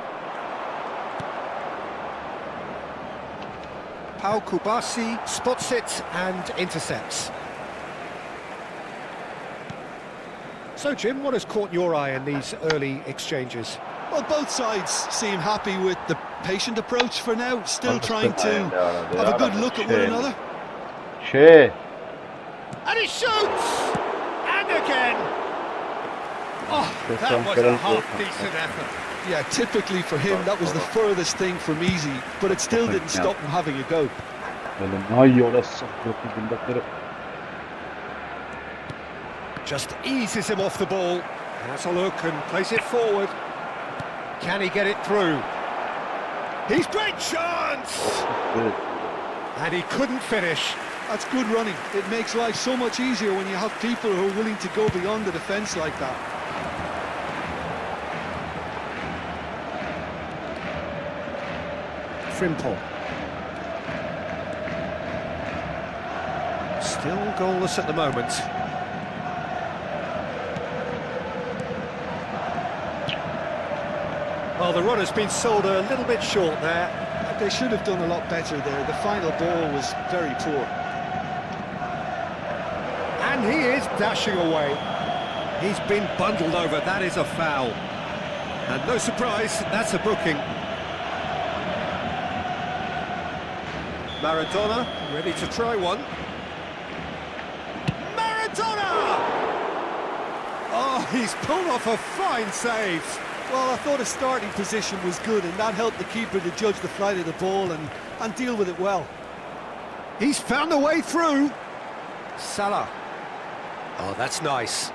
Pau Kubasi spots it and intercepts. So, Jim, what has caught your eye in these early exchanges? Well, both sides seem happy with the patient approach for now, still trying to have a good look at one another. Che. And he shoots! And again! Oh, that was a half-decent effort. Yeah, typically for him, that was the furthest thing from easy, but it still didn't stop him having a go. Just eases him off the ball. Has a look and plays it forward. Can he get it through? He's great chance! And he couldn't finish. That's good running. It makes life so much easier when you have people who are willing to go beyond the defence like that. Frimpong. Still goalless at the moment. Well, the run has been sold a little bit short there. They should have done a lot better there. The final ball was very poor. And he is dashing away. He's been bundled over. That is a foul. And no surprise, that's a booking. Maradona, ready to try one. Maradona! Oh, he's pulled off a fine save. Well, I thought his starting position was good, and that helped the keeper to judge the flight of the ball and deal with it well. He's found a way through. Sallahh. Oh, that's nice.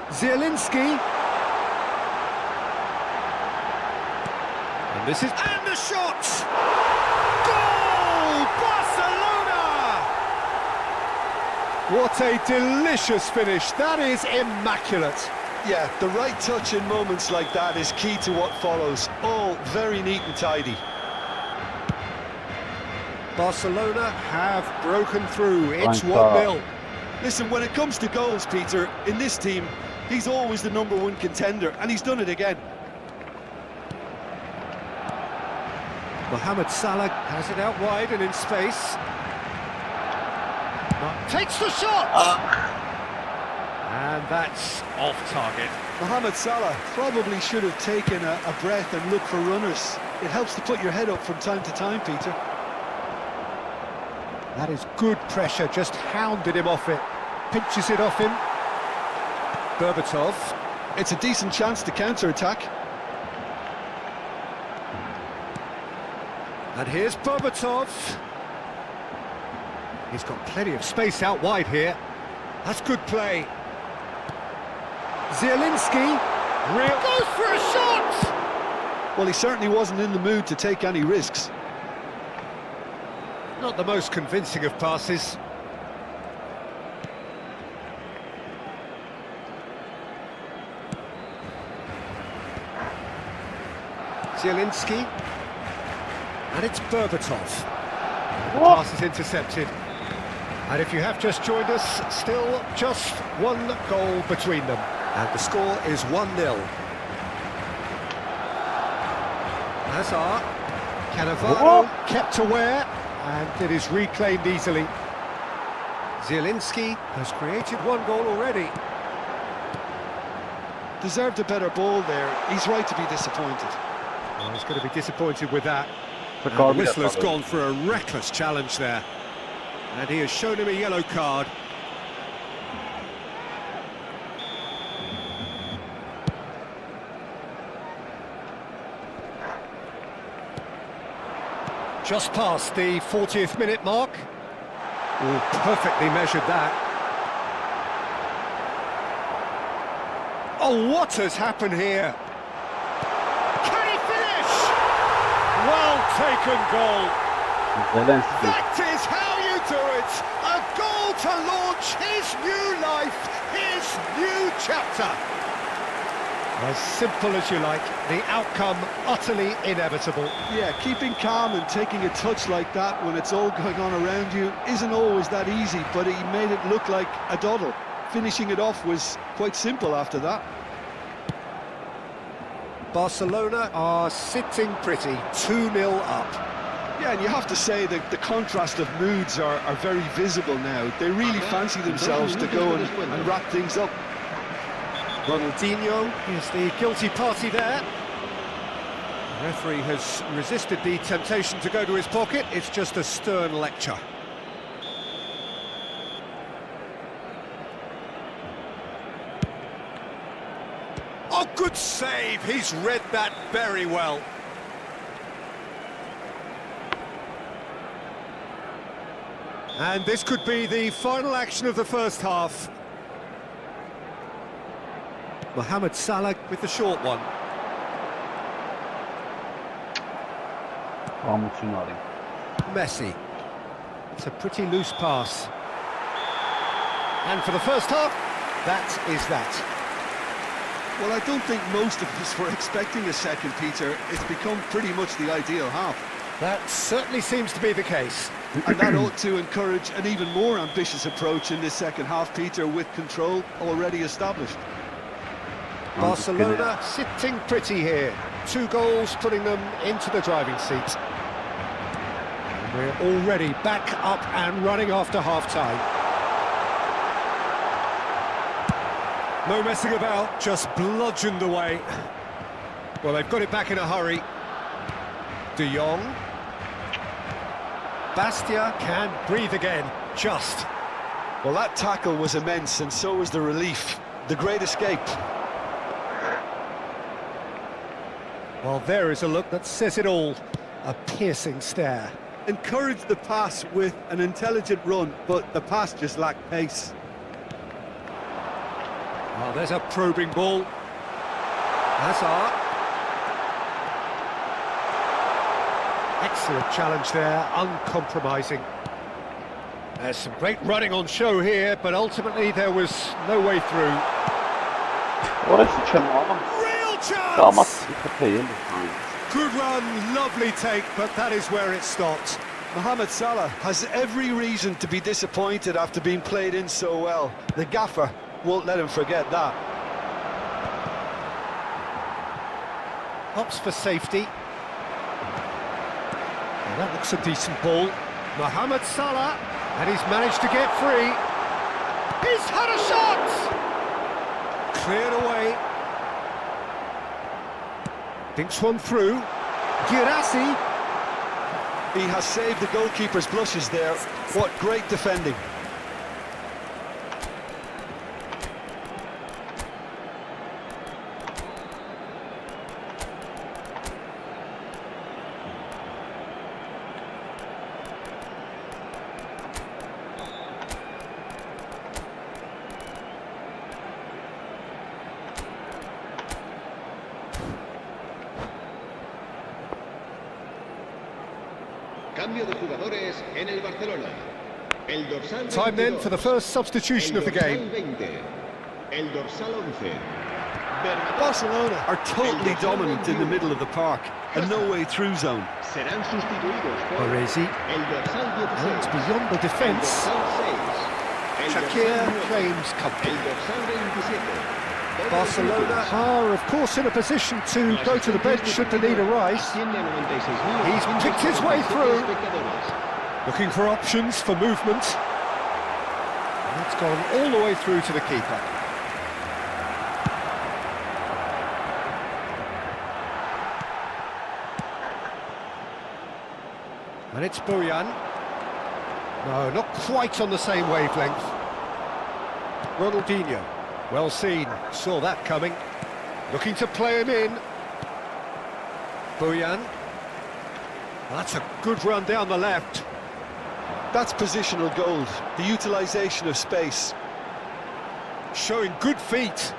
Zielinski. And this is... And the shot! Goal! Barcelona! What a delicious finish. That is immaculate. Yeah, the right touch in moments like that is key to what follows. All very neat and tidy. Barcelona have broken through. It's 1-0. Listen, when it comes to goals, Peter, in this team, he's always the #1 contender, and he's done it again. Mouhamed Sallahh has it out wide and in space. Takes the shot! And that's off target. Mouhamed Sallahh probably should have taken a breath and looked for runners. It helps to put your head up from time to time, Peter. That is good pressure, just hounded him off it. Pinches it off him. Berbatov. It's a decent chance to counter-attack. And here's Berbatov. He's got plenty of space out wide here. That's good play. Zielinski. Goes for a shot! Well, he certainly wasn't in the mood to take any risks. Not the most convincing of passes. Zielinski. And it's Berbatov. The pass is intercepted. And if you have just joined us, still just one goal between them. And the score is 1-0. Hazard. Cannavaro kept aware, and it is reclaimed easily. Zielinski has created one goal already. Deserved a better ball there. He's right to be disappointed. Well, he's going to be disappointed with that. The And card the we whistler's have gone for a reckless challenge there. And he has shown him a yellow card. Just past the 40th minute mark. Oh, perfectly measured that. Oh, what has happened here? Can he finish? Well taken goal. Zelensky. That is how you do it. A goal to launch his new life, his new chapter. As simple as you like, the outcome utterly inevitable. Yeah, keeping calm and taking a touch like that when it's all going on around you isn't always that easy, but he made it look like a doddle. Finishing it off was quite simple after that. Barcelona are sitting pretty, 2-0 up. Yeah, and you have to say that the contrast of moods are very visible now. They really fancy themselves to go and wrap things up. Ronaldinho is the guilty party there. The referee has resisted the temptation to go to his pocket. It's just a stern lecture. Oh, good save. He's read that very well. And this could be the final action of the first half. Mohamed Salah with the short one. Messi. It's a pretty loose pass. And for the first half, that is that. Well, I don't think most of us were expecting a second, Peter. It's become pretty much the ideal half. That certainly seems to be the case. And that ought to encourage an even more ambitious approach in this second half, Peter, with control already established. Barcelona sitting pretty here. 2 goals putting them into the driving seat. And we're already back up and running after half-time. No messing about, just bludgeoned away. Well, they've got it back in a hurry. De Jong. Bastia can breathe again, just. Well, that tackle was immense, and so was the relief. The great escape. Well, there is a look that says it all. A piercing stare. Encouraged the pass with an intelligent run, but the pass just lacked pace. Oh, there's a probing ball. Hazard. Excellent challenge there, uncompromising. There's some great running on show here, but ultimately there was no way through. Real chance! Good run, lovely take, but that is where it stopped. Mohamed Salah has every reason to be disappointed after being played in so well. The gaffer won't let him forget that. Opts for safety. Well, that looks a decent ball. Mohamed Salah, and he's managed to get free. He's had a shot! Cleared away. Dinks one through. Girassi. He has saved the goalkeeper's blushes there. What great defending. Cambio de jugadores en el Barcelona. El dorsal Time then 22. for the first substitution of the game. El dorsal 20. El dorsal 11. Barcelona are totally dominant in the middle of the park, a no-way through zone. Serán sustituidos por Baresi. el dorsal 16. And beyond the El defence, dorsal 6. El Shakir dorsal 9. claims comfort. El dorsal 27. Barcelona are, of course, in a position to go to the bench should the need arise. He's picked his way through, looking for options for movement. And it's gone all the way through to the keeper. And it's Bojan. No, not quite on the same wavelength. Ronaldinho. Well seen, saw that coming. Looking to play him in. Bojan. That's a good run down the left. That's positional gold, the utilisation of space. Showing good feet.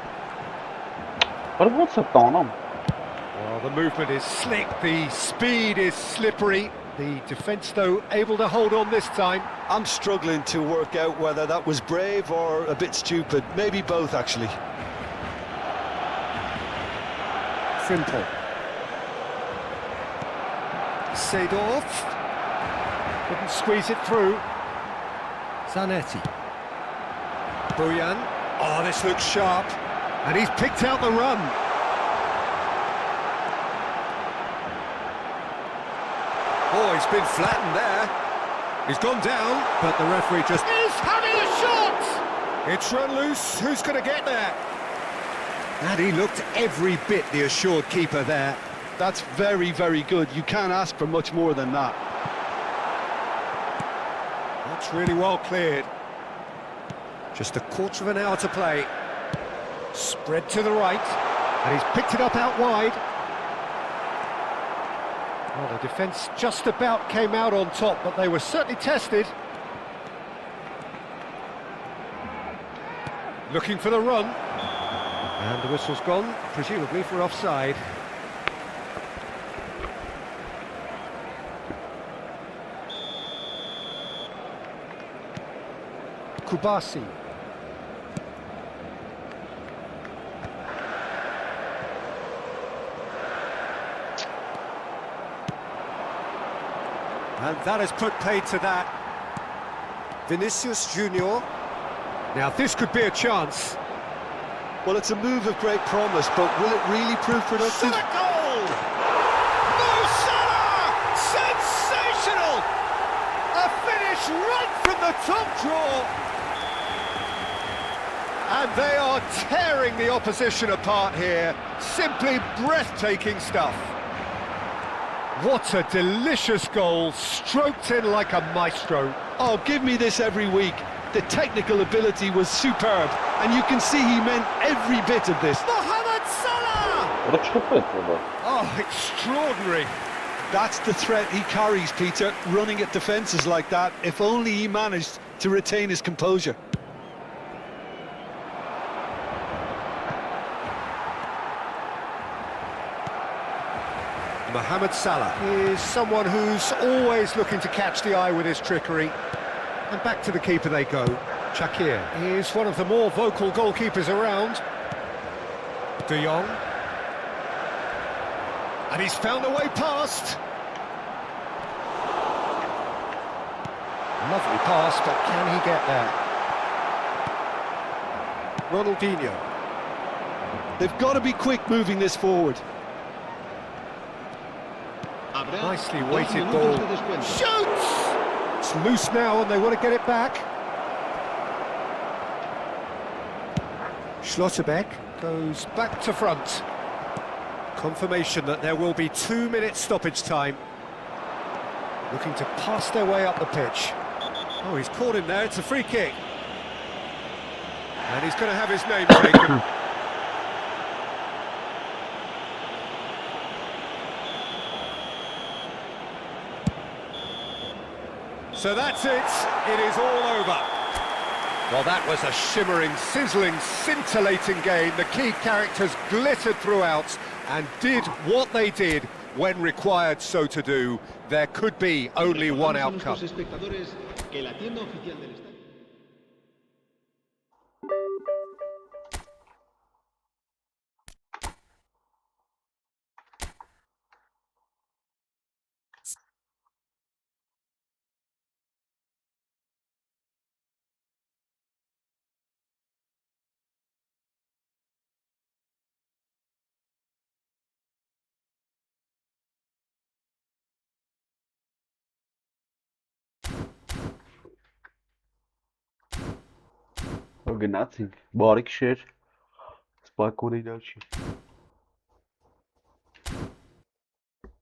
But what's up, Donham? Well, the movement is slick, the speed is slippery. The defence, though, able to hold on this time. I'm struggling to work out whether that was brave or a bit stupid. Maybe both, actually. Simple. Seedorf. Couldn't squeeze it through. Zanetti. Bojan. Oh, this looks sharp. And he's picked out the run. Oh, he's been flattened there. He's gone down, but the referee just... He's having a shot! It's run loose. Who's going to get there? And he looked every bit the assured keeper there. That's very, very good. You can't ask for much more than that. That's really well cleared. Just a quarter of an hour to play. Spread to the right, and he's picked it up out wide. Well, the defence just about came out on top, but they were certainly tested. Looking for the run. And the whistle's gone, presumably for offside. Kubasi. And that has put paid to that. Vinicius Junior. Now this could be a chance. Well, it's a move of great promise, but will it really prove productive? Shot a goal! Mo Salah! Sensational! A finish right from the top draw. And they are tearing the opposition apart here. Simply breathtaking stuff. What a delicious goal, stroked in like a maestro. Oh, give me this every week. The technical ability was superb, and you can see he meant every bit of this. Mouhamed Salah! What a triple, brother. Oh, extraordinary. That's the threat he carries, Peter, running at defences like that, if only he managed to retain his composure. Mohamed Salah is someone who's always looking to catch the eye with his trickery. And back to the keeper they go. Shakir is one of the more vocal goalkeepers around. De Jong. And he's found a way past. Lovely pass, but can he get there? Ronaldinho. They've got to be quick moving this forward. Nicely weighted ball. Shoots! It's loose now and they want to get it back. Schlotterbeck goes back to front. Confirmation that there will be 2 minutes stoppage time. Looking to pass their way up the pitch. Oh, he's caught him there, it's a free kick. And he's going to have his name taken. So that's it, it is all over. Well, that was a shimmering, sizzling, scintillating game. The key characters glittered throughout and did what they did when required so to do. There could be only one outcome. Գնացինք, բարի քիշեր, սպայք օրինալ չի։